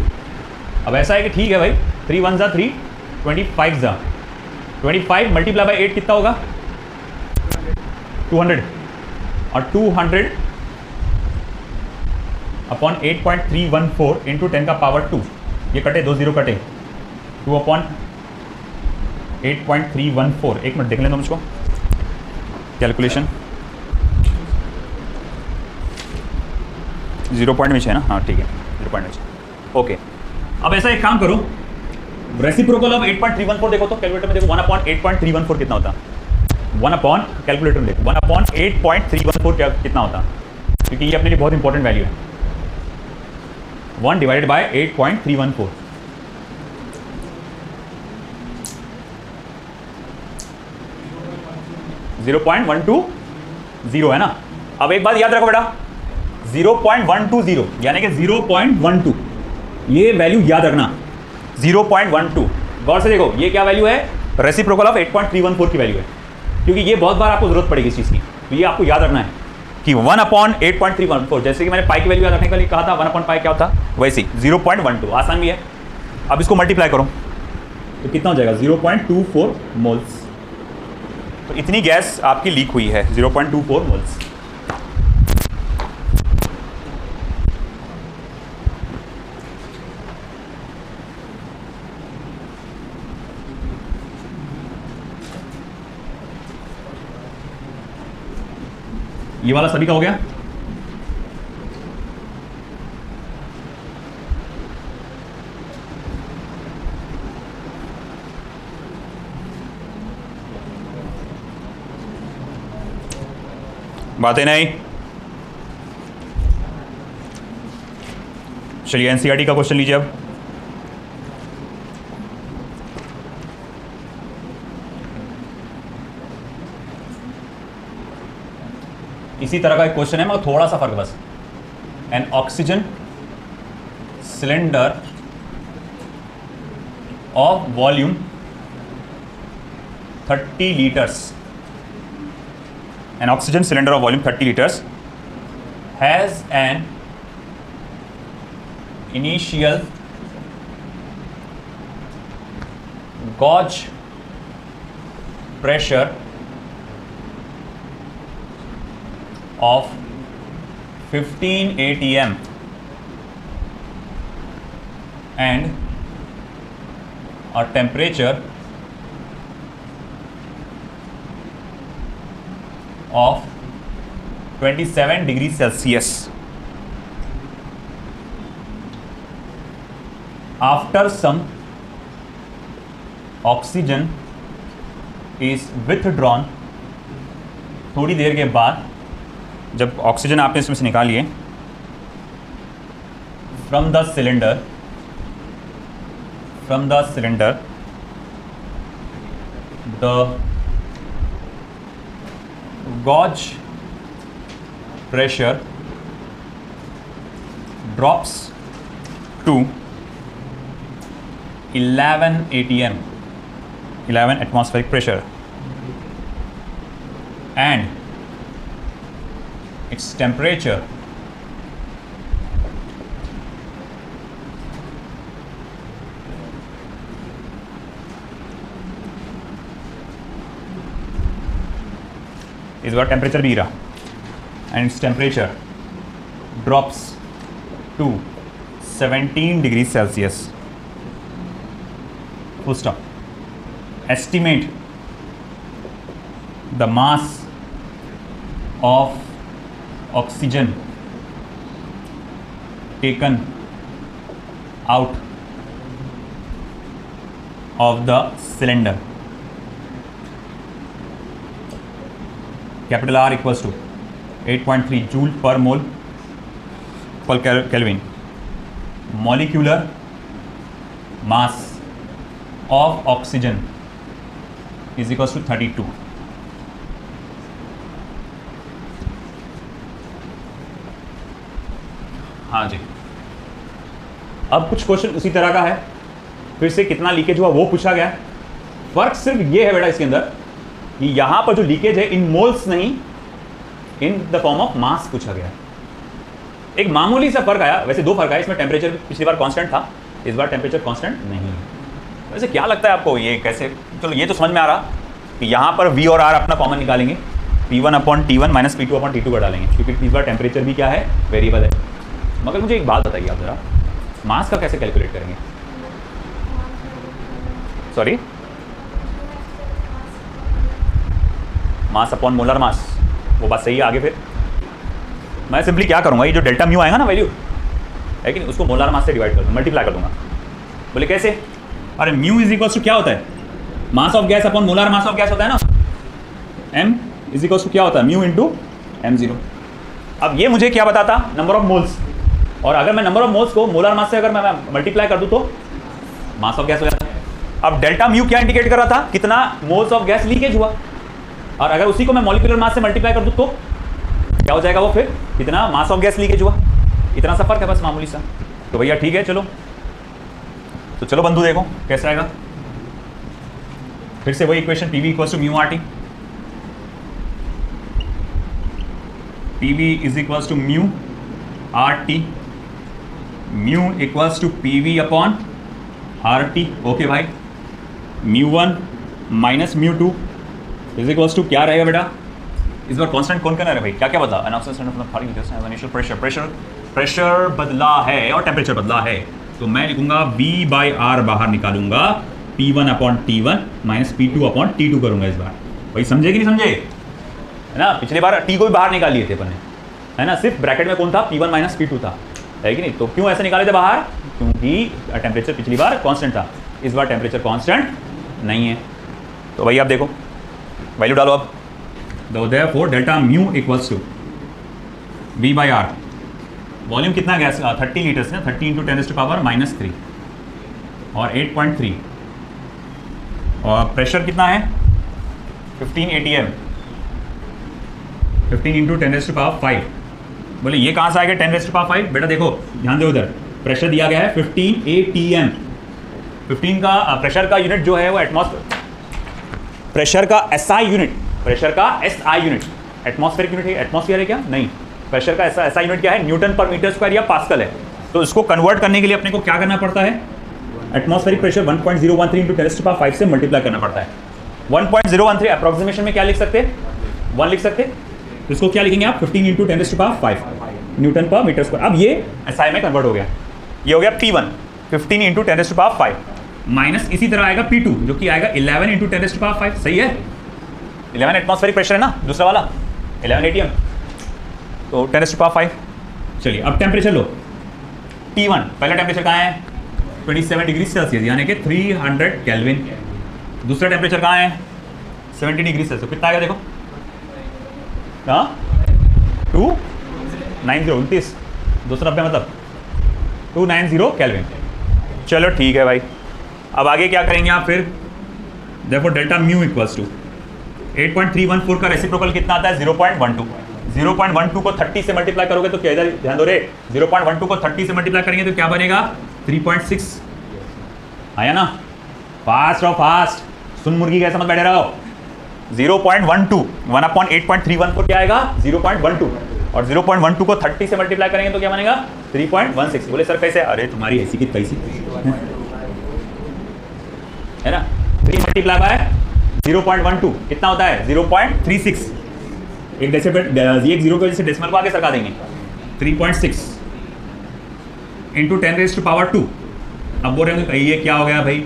अब ऐसा है कि ठीक है भाई 3 1 जा 3 25 जा 25 मल्टीप्लाई बाई 8 कितना होगा 200 और 200 अपॉन 8.314 इंटू 10⁻², ये कटे 2 0 कटे 2 अपॉन 8.314। एक मिनट देख लें मुझको कैलकुलेशन 0 पॉइंट में है ना, हाँ ठीक है 0 पॉइंट में। ओके अब ऐसा एक काम करो, रेसिप्रोकल ऑफ 8.314 देखो तो कैलकुलेटर में देखो 1 अपॉन 8.314 कितना होता, 1 अपॉन कैलकुलेटर में देखो 1 अपॉन 8.314 कितना होता, क्योंकि ये अपने लिए बहुत इंपॉर्टेंट वैल्यू है। 1 डिवाइडेड बाय 8.314 0.120 है ना। अब एक बात याद रखो बेटा 0.120 यानी कि 0.12 ये वैल्यू याद रखना 0.12। गौर से देखो ये क्या वैल्यू है, रेसिप्रोकल ऑफ 8.314 की वैल्यू है, क्योंकि ये बहुत बार आपको जरूरत पड़ेगी इस चीज़ की, तो ये आपको याद रखना है कि 1 अपॉन 8.314 जैसे कि मैंने पाई की वैल्यू याद रखने के लिए कहा था 1 अपॉन पाई क्या होता, वैसे 0.12 आसान भी है। अब इसको मल्टीप्लाई करो तो कितना हो जाएगा 0.24 मोल्स। तो इतनी गैस आपकी लीक हुई है 0.24 मोल्स। ये वाला सभी का हो गया। बातें नहीं, चलिए एनसीईआरटी का क्वेश्चन लीजिए। अब इसी तरह का एक क्वेश्चन है मगर थोड़ा सा फर्क बस। N oxygen cylinder of volume 30 liters, an oxygen cylinder of volume 30 liters has an initial gauge pressure of 15 atm and a temperature of 27 degrees Celsius. After some oxygen is withdrawn, थोड़ी देर के बाद जब ऑक्सीजन आपने इसमें से निकालिए from the cylinder the gauge pressure drops to 11 atm, 11 atmospheric pressure, and its temperature is what temperature भी रहा, and its temperature drops to 17 degrees Celsius. Full stop. Estimate the mass of oxygen taken out of the cylinder. Capital R equals to 8.3 joule per mole per Kelvin. Molecular mass of oxygen is equals to 32. हाँ जी, अब कुछ question उसी तरह का है, फिर से कितना लीकेज हुआ वो पूछा गया है। फर्क सिर्फ ये है बेटा इसके अंदर कि यहां पर जो लीकेज है इन मोल्स नहीं, in the form of mass पूछा गया है। एक मामूली सा फर्क आया, वैसे दो फर्क आया, इसमें टेम्परेचर पिछली बार कांस्टेंट था, इस बार टेम्परेचर कांस्टेंट नहीं है। वैसे क्या लगता है आपको ये कैसे, चलो ये तो समझ में आ रहा कि यहाँ पर V और R अपना कॉमन निकालेंगे, P1/T1 माइनस P2/T2 का डालेंगे, क्योंकि इस बार टेम्परेचर भी क्या है, वेरिएबल है। मगर मुझे एक बात बताइए आप जरा, मास का कैसे कैलकुलेट करेंगे? Sorry, mass upon molar mass, वो बात सही है। आगे फिर मैं सिंपली क्या करूंगा, ये जो डेल्टा म्यू आएगा ना वैल्यू है कि उसको मोलर मास से डिवाइड कर दूँ, मल्टीप्लाई कर दूंगा। बोले कैसे? अरे म्यू इज इक्वल्स टू क्या होता है, मास of gas upon molar mass of gas होता है ना, m इज इक्वल्स टू क्या होता है, म्यू इंटू m0। अब ये मुझे क्या बताता, नंबर ऑफ मोल्स, और अगर मैं नंबर ऑफ मोल्स को मोलर मास से अगर मैं मल्टीप्लाई कर दूं तो मास ऑफ गैस हो जाता है। अब डेल्टा म्यू क्या इंडिकेट कर रहा था, कितना मोल्स ऑफ गैस लीकेज हुआ, और अगर उसी को मैं मॉलिक्यूलर मास से मल्टीप्लाई कर दूं तो क्या हो जाएगा वो, फिर कितना मास ऑफ गैस लीकेज हुआ। इतना सा फर्क है बस, मामूली सा। तो भैया ठीक है, चलो तो चलो बंधु देखो कैसा आएगा। फिर से वही equation, PV equals to mu RT, PV is equals to mu RT, mu equals to PV upon RT। Okay भाई, μ1 माइनस μ2 इज इक्वल्स टू क्या रहेगा बेटा, इस बार कांस्टेंट कौन करना है भाई, क्या क्या बदला, प्रेशर बदला है और टेम्परेचर बदला है। तो मैं लिखूंगा V/R बाहर निकालूंगा, P1/T1 माइनस P2/T2 करूंगा। इस बार भाई समझे कि नहीं समझे, है ना? पिछली बार T को भी बाहर निकाल लिए थे अपन ने, है ना? सिर्फ ब्रैकेट में कौन था, P1 माइनस P2 था, है कि नहीं? तो क्यों ऐसे निकाले थे बाहर, क्योंकि टेम्परेचर पिछली बार कांस्टेंट था, इस बार टेम्परेचर कांस्टेंट नहीं है। तो भाई आप देखो वैल्यू डालो अब, therefore delta mu equals to V/R, volume कितना गैस का, 30 लीटर्स ना, 30 इंटू 10⁻³ और 8.3, और प्रेशर कितना है 15 atm, 15 इंटू 10⁵। बोले ये कहाँ से आएगा 10⁵? बेटा देखो ध्यान दो, उधर प्रेशर दिया गया है 15 atm। 15 का प्रेशर का यूनिट जो है वो एटमॉस्फेयर, प्रेशर का SI यूनिट, प्रेशर का SI यूनिट एटमॉस्फेरिक यूनिट है, एटमॉस्फेयर है क्या, नहीं। प्रेशर का SI यूनिट क्या है, न्यूटन पर मीटर स्क्वायर या पास्कल है। तो इसको कन्वर्ट करने के लिए अपने को क्या करना पड़ता है, एटमॉस्फेरिक प्रेशर 1.013 इंटू 10⁵ से मल्टीप्लाई करना पड़ता है। 1.013 अप्रोक्सीमेशन में क्या लिख सकते हैं, 1 लिख सकते हैं, तो इसको क्या लिखेंगे आप, 15 इंटू 10⁵ न्यूटन पर मीटर स्क्वायर। अब ये SI में कन्वर्ट हो गया, ये हो गया P1 15 इंटू 10⁵, माइनस इसी तरह आएगा P2 जो कि आएगा 11 इंटू 10⁵। सही है, 11 एटमॉस्फेरिक प्रेशर है ना, दूसरा वाला 11 atm, तो 10⁵। चलिए अब टेम्परेचर लो, T1 पहला टेम्परेचर कहाँ है, 27 डिग्री सेल्सियस यानी कि 300 केल्विन। दूसरा टेम्परेचर कहाँ है, 70 डिग्री सेल्सियस, कितना आएगा देखो, हाँ 290 290 मतलब 290 केल्विन। चलो ठीक है भाई, अब आगे क्या करेंगे आप फिर, देखो डेल्टा म्यू इक्वल्स टू 8.314 का रेसिप्रोकल कितना आता है, 0.12। 0.12 को 30 से मल्टीप्लाई करोगे तो क्या, इधर ध्यान दो रे, 0.12 को 30 से मल्टीप्लाई करेंगे तो क्या बनेगा, 3.6 आया ना? फास्ट रहो फास्ट, सुन मुर्गी कैसे मत बैठे रहो। 0.12 1/8.314 क्या आएगा? 0.12 और 0.12 को 30 से मल्टीप्लाई करेंगे तो क्या बनेगा? 3.16। बोले सर कैसे? अरे तुम्हारी ऐसी की कैसी है ना? 3 मल्टीप्लाई बाय 0.12 कितना होता है? 0.36। एक डेसिमल, एक जीरो की वजह से डेसिमल को आगे सरका देंगे। 3.6 इंटू 10⁻²। अब बोल रहे हैं ये क्या हो गया भाई?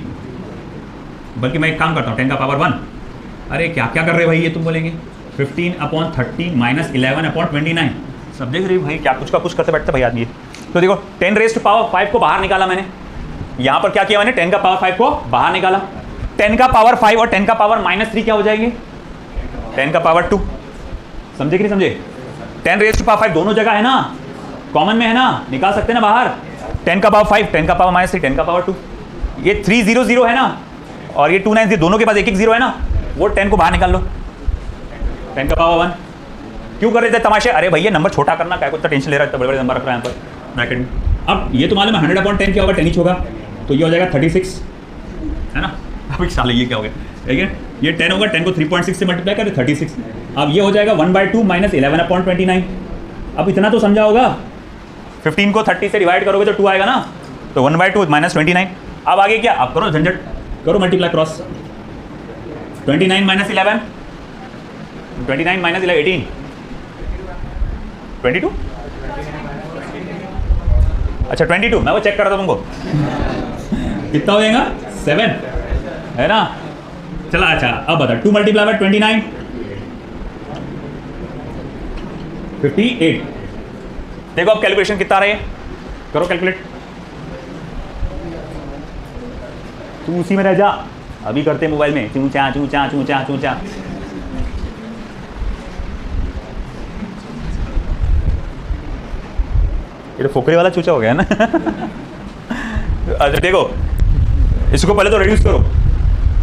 बल्कि मैं एक काम करता हूँ, 10 का पावर 1। अरे क्या क्या कर रहे भाई ये तुम बोलेंगे? 15/30 माइनस 11/29। सब देख रहे भाई क्या कुछ का कुछ करते बैठते भाई आदमी। तो देखो 10⁻5 को बाहर निकाला मैंने, यहाँ पर क्या किया मैंने? 10 का पावर 5 को बाहर निकाला। 10 का पावर 5 और 10 का पावर -3 क्या हो जाएंगे? 10 का पावर 2। समझे कि नहीं समझे? 10⁻5 दोनों जगह है ना, कॉमन में है ना, निकाल सकते हैं ना बाहर। 10 का पावर 5, 10 का पावर -3, 10 का पावर 2। ये 300 है ना, और ये 290, दोनों के पास एक एक जीरो है ना, वो 10 को बाहर निकाल लो। 10 का पावर 1। क्यों कर रहे थे तमाशे? अरे भैया नंबर छोटा करना, क्या कुछ टेंशन ले रहा है? बड़े बड़े नंबर रख रहा है यहाँ पर ब्रैकेट में। अब ये तो मालूम है 100/10 क्या होगा? 10 इंच होगा, तो ये हो जाएगा 36, है ना? अब साले ये क्या हो गया? ठीक है, ये 10 होगा, 10 को 3.6 से मल्टीप्लाई करें 36। अब ये हो जाएगा 1/2 माइनस 11/29। अब इतना तो समझा होगा। 15 को 30 से डिवाइड करोगे तो 2 आएगा ना, तो 1/2 माइनस 29। अब आगे क्या? अब करो झंझट, करो मल्टीप्लाई क्रॉस। 29 minus 11, 29 minus 11 18, 22। अच्छा 22, मैं वो चेक कर रहा था तुमको। कितना हो जाएगा? 7, है ना? चला अच्छा, अब बता 2 मल्टीप्लाई बाय 29, 58। देखो अब कैलकुलेशन कितना रहे, करो कैलकुलेट। तू उसी में रह जा, अभी करते मोबाइल में चूचा चूचा चूचा चूचा। ये तो फोकरे वाला चूचा हो गया ना। अच्छा देखो, इसको पहले तो रिड्यूस करो,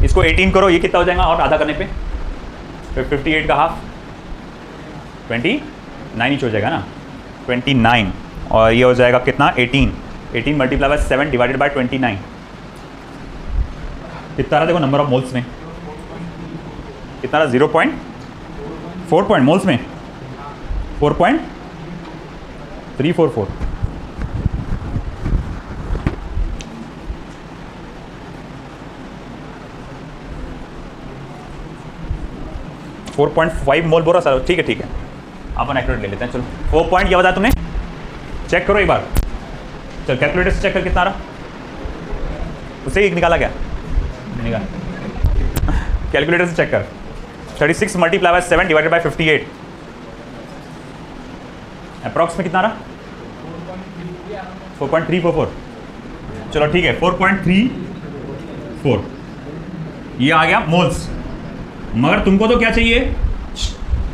इसको 18 करो, ये कितना हो जाएगा? और आधा करने पे 58 का हाफ 29 इंच हो जाएगा ना, 29। और ये हो जाएगा कितना? 18 मल्टीप्लाई बाय 7 डिवाइडेड बाय 29। कितना रहा देखो नंबर ऑफ मोल्स में? कितना रहा? 0.4 मोल्स में 4.344। .5 मोल बोल रहा सर? ठीक है ठीक है, अपन एक्यूरेट ले लेते हैं। चलो 4 पॉइंट क्या बताया तुमने? चेक करो एक बार, चल कैलकुलेटर से चेक कर कितना रहा, उससे एक निकाला क्या? निकाल कैलकुलेटर से चेक कर। 36 multiply by 7 divided by 58, approx में कितना रहा? 4.344। चलो ठीक है, 4.34 ये आ गया मोल्स। मगर तुमको तो क्या चाहिए?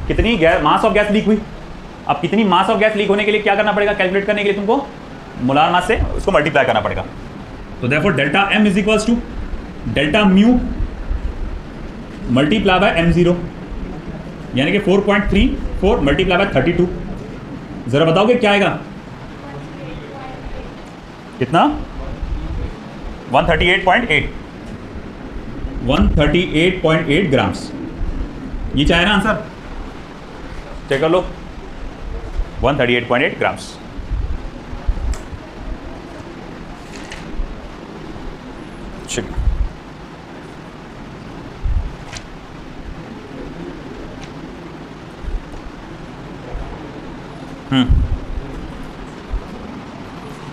कितनी gas, mass of gas leak हुई। अब कितनी मास ऑफ गैस लीक होने के लिए क्या करना पड़ेगा? कैलकुलेट करने के लिए तुमको मोलार मास से उसको मल्टीप्लाई करना पड़ेगा। तो therefore delta m is equals to delta mu multiply by m0, यानी कि 4.34 मल्टीप्लाई बाय 32। जरा बताओगे क्या आएगा? कितना? 138.8 ग्राम्स। ये चाहे ना आंसर, चेक कर लो। 138.8 ग्राम्स। चलो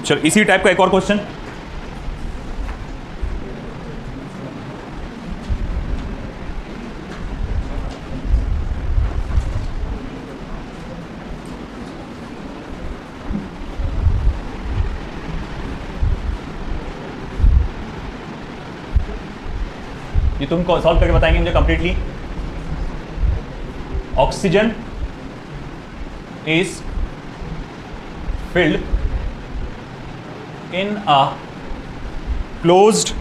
चलो इसी टाइप का एक और क्वेश्चन। ये तुम सॉल्व करके बताएंगे मुझे completely. Oxygen is filled in a closed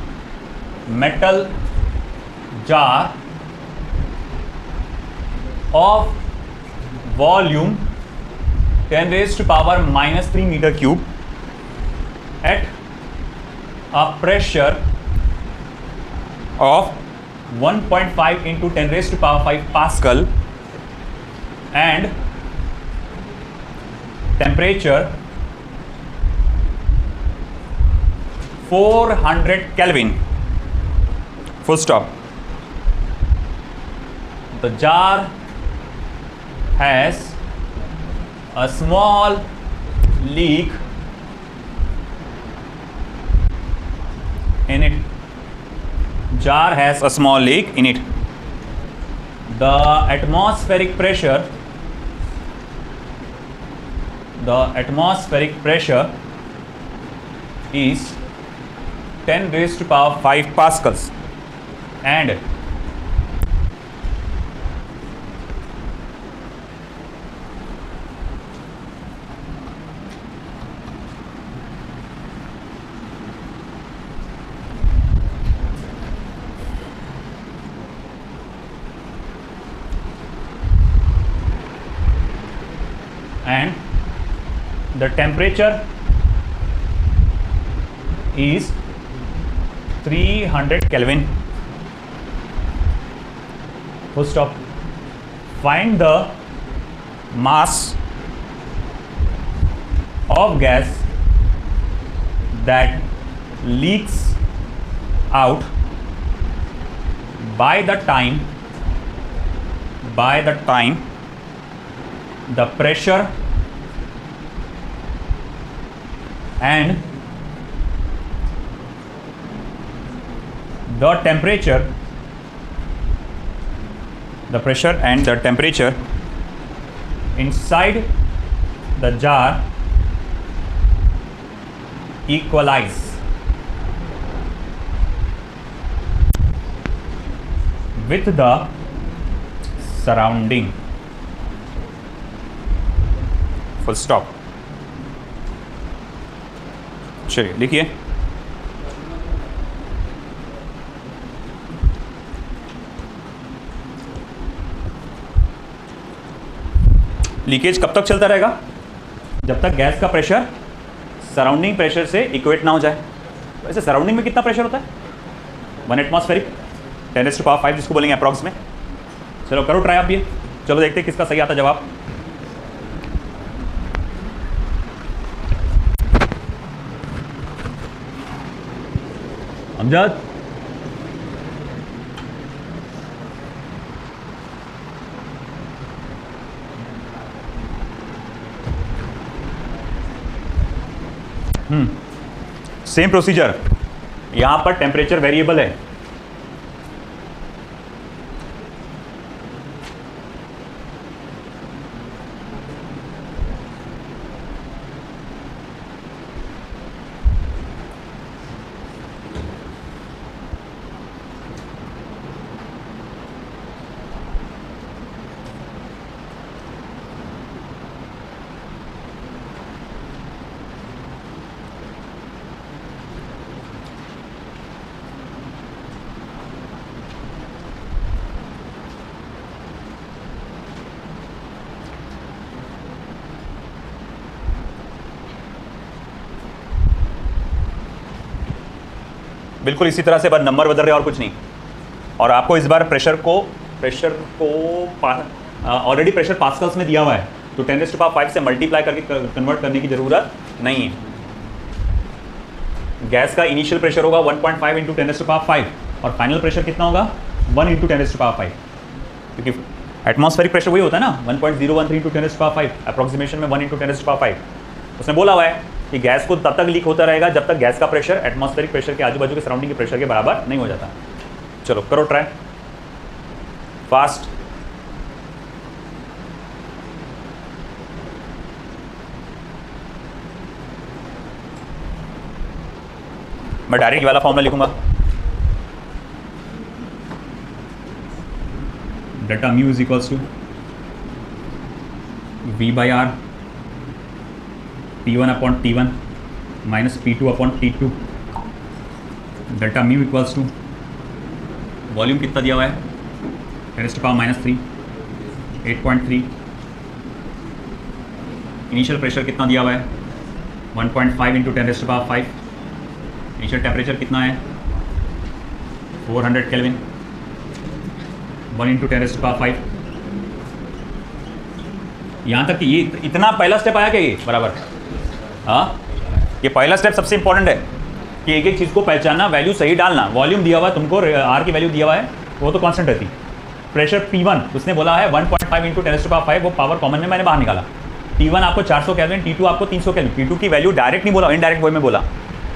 metal jar of volume 10⁻³ meter cube at a pressure of 1.5 into 10 raised to power 5 Pascal and temperature 400 Kelvin. Full stop. The jar has a small leak in it. Jar has a small leak in it. The atmospheric pressure is 10 raised to power 5 pascals and the temperature is 300 Kelvin. Full stop. Find the mass of gas that leaks out by the time the pressure and the temperature inside the jar equalize with the surrounding. Full stop. चलिए लिखिए. Leakage कब तक चलता रहेगा? जब तक gas का pressure surrounding pressure से इक्वेट ना हो जाए. वैसे सराउंडिंग में कितना प्रेशर होता है? 1 एटमॉस्फेरिक 10 raised to power 5 जिसको बोलेंगे अप्रॉक्स में. चलो करो ट्राई आप ये. चलो देखते हैं किसका सही आता जवाब. Amjad same procedure. यहां पर टेम्परेचर वेरिएबल है. बिल्कुल इसी तरह से बस नंबर बदल रहे और कुछ नहीं. और आपको इस बार प्रेशर को ऑलरेडी प्रेशर पास्कल्स में दिया हुआ है, तो 10 raised to power 5 से मल्टीप्लाई करके कन्वर्ट करने की ज़रूरत नहीं है. गैस का इनिशियल प्रेशर होगा 1.5 इंटू 10 raised to power 5 और फाइनल प्रेशर कितना होगा 1 इंटू 10 raised to power 5, क्योंकि एटमॉस्फेरिक प्रेशर वही होता है ना 1.013 into 10 raised to power 5. Approximation में 1 इंटू 10 raised to power 5. उसने बोला हुआ है कि गैस को तब तक लीक होता रहेगा जब तक गैस का प्रेशर एटमॉस्फेरिक प्रेशर के आजू बाजू के सराउंडिंग के प्रेशर के बराबर नहीं हो जाता. चलो करो ट्राई फास्ट. मैं डायरेक्ट वाला फॉर्मूला लिखूंगा. Delta mu is equals to V by R P1 upon T1 minus P2 upon T2. Delta mu equals to volume कितना दिया हुआ है 10 raised to power -3 8.3. Initial pressure कितना दिया हुआ है 1.5 into 10 raised to power 5. Initial temperature कितना है 400 केल्विन 1 × 10⁵ यहाँ तक कि ये इतना पहला स्टेप आया क्या ये बराबर? हाँ, ये पहला स्टेप सबसे इंपॉर्टेंट है कि एक एक चीज़ को पहचानना, वैल्यू सही डालना। वॉल्यूम दिया हुआ है तुमको, आर की वैल्यू दिया हुआ है, वो तो कांस्टेंट रहती। प्रेशर P1 उसने बोला है 1.5 × 10⁵, वो पावर कॉमन में मैंने बाहर निकाला। T1 आपको 400 केल्विन, T2 आपको 300 केल्विन। P2 की वैल्यू डायरेक्ट नहीं बोला, इनडायरेक्ट वे में बोला।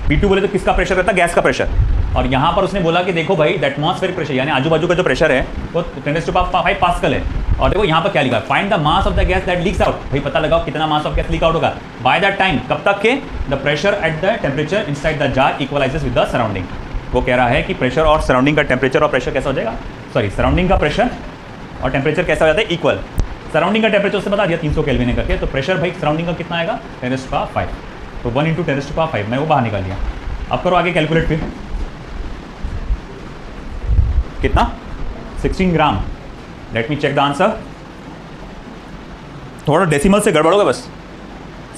P2 बोले तो किसका प्रेशर रहता है? गैस का प्रेशर। और यहाँ पर उसने बोला कि देखो भाई द एटमॉस्फेरिक प्रेशर यानी आजू बाजू का जो प्रेशर है वो 10⁵ पास्कल है। और देखो यहाँ पर क्या लिखा है, find the mass of the gas that leaks out. भाई पता लगाओ कितना mass of gas leak out होगा बाय दैट टाइम। कब तक के? The pressure at the temperature inside the jar equalizes with the surrounding. वो कह रहा है कि प्रेशर और सराउंडिंग का टेम्परेचर और प्रेशर कैसा हो जाएगा, सॉरी सराउंडिंग का प्रेशर और टेम्परेचर कैसा हो जाता है, इक्वल। सराउंडिंग का टेम्परेचर उससे बता दिया 300 केल्विन है करके, तो प्रेशर भाई सराउंडिंग का कितना आएगा 10⁵। तो 1 × 10⁵ मैं वो बाहर निकाल लिया। अब करो आगे कैलकुलेट फिर, कितना 16 gram. Let me check the answer. थोड़ा डेसिमल से गड़बड़ होगा, बस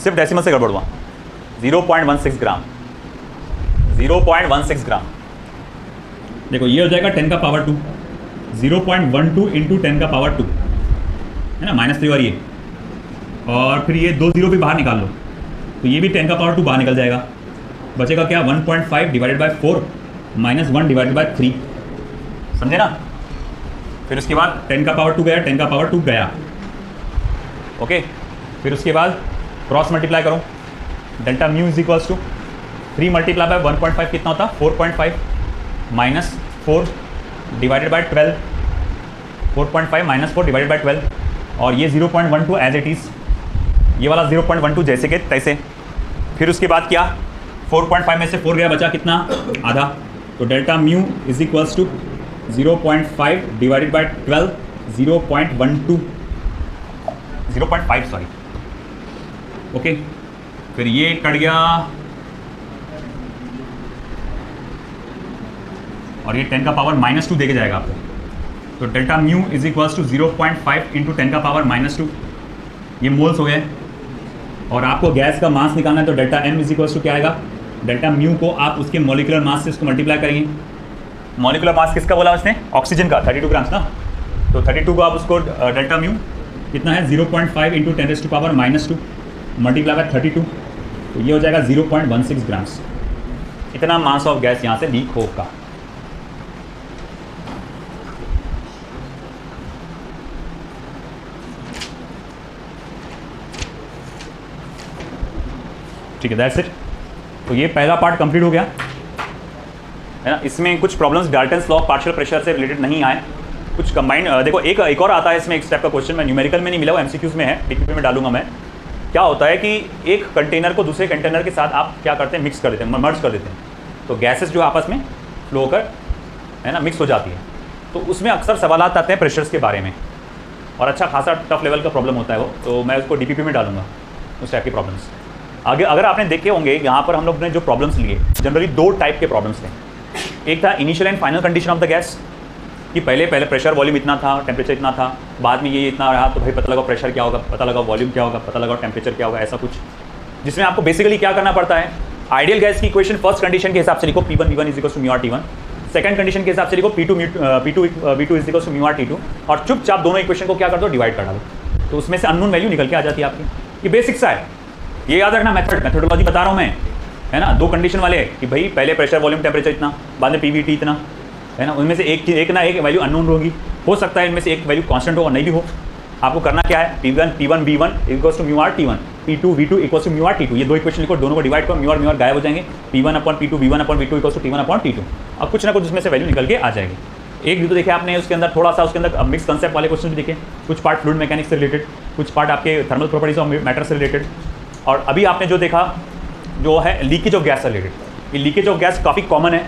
सिर्फ डेसिमल से गड़बड़ हुआ। 0.16 ग्राम, 0.16 ग्राम। देखो ये हो जाएगा 10⁻², 0.12 × 10⁻², है ना, -3 और ये, और फिर ये 2 0 भी बाहर निकाल लो तो ये भी 10⁻² बाहर निकल जाएगा। बचेगा क्या 1.5 / 4 -1 / 3, समझे ना। फिर उसके बाद 10⁻² गया, 10⁻² गया, ओके। फिर उसके बाद क्रॉस मल्टीप्लाई करो, delta mu is equals to 3 × 1.5 कितना होता, 4.5 -4 / 12, 4.5 -4 / 12, और ये 0.12 एज इट इज़, ये वाला 0.12 जैसे के तैसे। फिर उसके बाद क्या, 4.5 में से 4 गया, बचा कितना, आधा। तो delta mu is equals to 0.5 / 12, 0.5 sorry, okay. फिर ये कट गया और ये 10⁻² देके जाएगा आपको। तो delta mu is equals to 0.5 × 10⁻², ये मोल्स हो गए। और आपको गैस का मास निकालना है तो delta M is equals to क्या आएगा, डेल्टा म्यू को आप उसके मॉलिक्यूलर मास से उसको मल्टीप्लाई करेंगे। मॉलिक्यूलर मास किसका बोला उसने, ऑक्सीजन का, 32 ग्राम्स ना। तो 32 को आप उसको डेल्टा म्यू कितना है 0.5 × 10⁻² मल्टीप्लाई बाय 32, तो ये हो जाएगा 0.16 ग्राम्स। इतना मास ऑफ गैस यहाँ से लीक होगा। ठीक है, दैट्स इट। तो ये पहला पार्ट कंप्लीट हो गया, है ना। इसमें कुछ problems Dalton's law partial pressure से रिलेटेड नहीं आए, कुछ कंबाइंड। देखो एक और आता है इसमें, एक स्टेप का क्वेश्चन, मैं न्यूमेरिकल में नहीं मिला, वो एमसीक्यूज में है, डीपीपी में डालूंगा मैं। क्या होता है कि एक कंटेनर को दूसरे कंटेनर के साथ आप क्या करते हैं, मिक्स कर देते हैं, मर्ज कर देते हैं। तो गैसेस जो आपस में फ्लो होकर, है ना, मिक्स हो जाती है। तो उसमें अक्सर सवाल आते हैं प्रेशर्स के बारे में, और अच्छा खासा टफ लेवल का प्रॉब्लम होता है वो। तो मैं उसको डीपीपी में डालूंगा उस टाइप की प्रॉब्लम्स। आगे अगर आपने देखे होंगे यहाँ पर हम लोग ने जो प्रॉब्लम्स लिए, जनरली 2 टाइप के प्रॉब्लम्स थे। एक था initial and final condition of the gas, कि पहले प्रेशर वॉल्यूम इतना था, टेम्परेचर इतना था, बाद में ये इतना रहा, तो भाई पता लगाओ प्रेशर क्या होगा, पता लगाओ वॉल्यूम क्या होगा, पता लगाओ टेम्परेचर क्या होगा, ऐसा कुछ। जिसमें आपको बेसिकली क्या करना पड़ता है, आइडियल गैस की इक्वेशन फर्स्ट कंडीशन के हिसाब से लिखो, P1 V1 = μR T1। Second condition के हिसाब से लिखो P2 V2 = μR T2, और चुपचाप दोनों इक्वेशन को क्या कर दो, डिवाइड कर डालो। तो उसमें से अननोन वैल्यू निकल के आ जाती है आपकी। ये बेसिक सा है, ये याद रखना। मेथोडोलॉजी बता रहा हूँ मैं, है ना। 2 कंडीशन वाले हैं कि भाई पहले प्रेशर वॉल्यूम टेम्परेचर इतना, बाद में PVT इतना, है ना। उनमें से एक ना एक वैल्यू अननोन होगी, हो सकता है इनमें से एक वैल्यू कांस्टेंट हो और नहीं भी हो। आपको करना क्या है, P1 V1 = μR T1, P2 V2 = μR T2। ये 2 इक्वेशन लिखो, दोनों को डिवाइड करो, μR गायब हो जाएंगे। P1/P2 V1/V2 = T1/T2। अब कुछ ना कुछ उसमें से वैल्यू निकल के आ जाएगी। एक भी तो देखे आपने उसके अंदर, थोड़ा सा उसके अंदर मिक्स कंसेप्ट वाले क्वेश्चन भी देखे, कुछ पार्ट फ्लूइड मैकेनिक्स से रिलेटेड, कुछ पार्ट आपके थर्मल प्रॉपर्टीज ऑफ मैटर से रिलेटेड, और अभी आपने जो देखा जो है लीकेज ऑफ गैस से रिलेटेड। ये लीकेज ऑफ गैस काफ़ी कॉमन है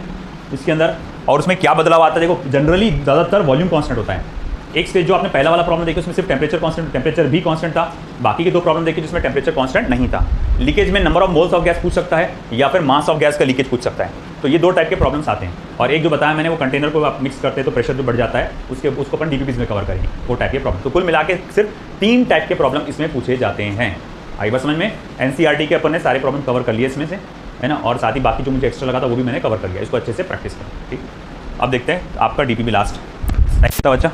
इसके अंदर, और उसमें क्या बदलाव आता है, देखो जनरली ज़्यादातर वॉल्यूम कांस्टेंट होता है। एक स्टेज जो आपने पहला वाला प्रॉब्लम देखी उसमें सिर्फ टेम्परेचर कांस्टेंट, टेम्परेचर भी कांस्टेंट था। बाकी की 2 प्रॉब्लम देखी जिसमें टेम्परेचर कांस्टेंट नहीं था। लीकेज में number of moles of gas पूछ सकता है, या फिर मास ऑफ गैस का लीकेज पूछ सकता है। तो ये 2 टाइप के प्रॉब्लम्स आते हैं। और एक जो बताया मैंने, वो कंटेनर को आप मिक्स करते हैं तो प्रेशर जो बढ़ जाता है, उसको अपन डीपीपीज में कवर करेंगे, वो टाइप के प्रॉब्लम। तो कुल मिला के सिर्फ 3 टाइप के प्रॉब्लम इसमें पूछे जाते हैं। आई बस समझ में। एनसीईआरटी के अपन ने सारे प्रॉब्लम कवर कर लिए इसमें से, है ना। और साथ ही बाकी जो मुझे एक्स्ट्रा लगा था वो भी मैंने कवर कर लिया। इसको अच्छे से प्रैक्टिस करें, ठीक। अब देखते हैं आपका DPB लास्ट। थैंक यू बच्चा।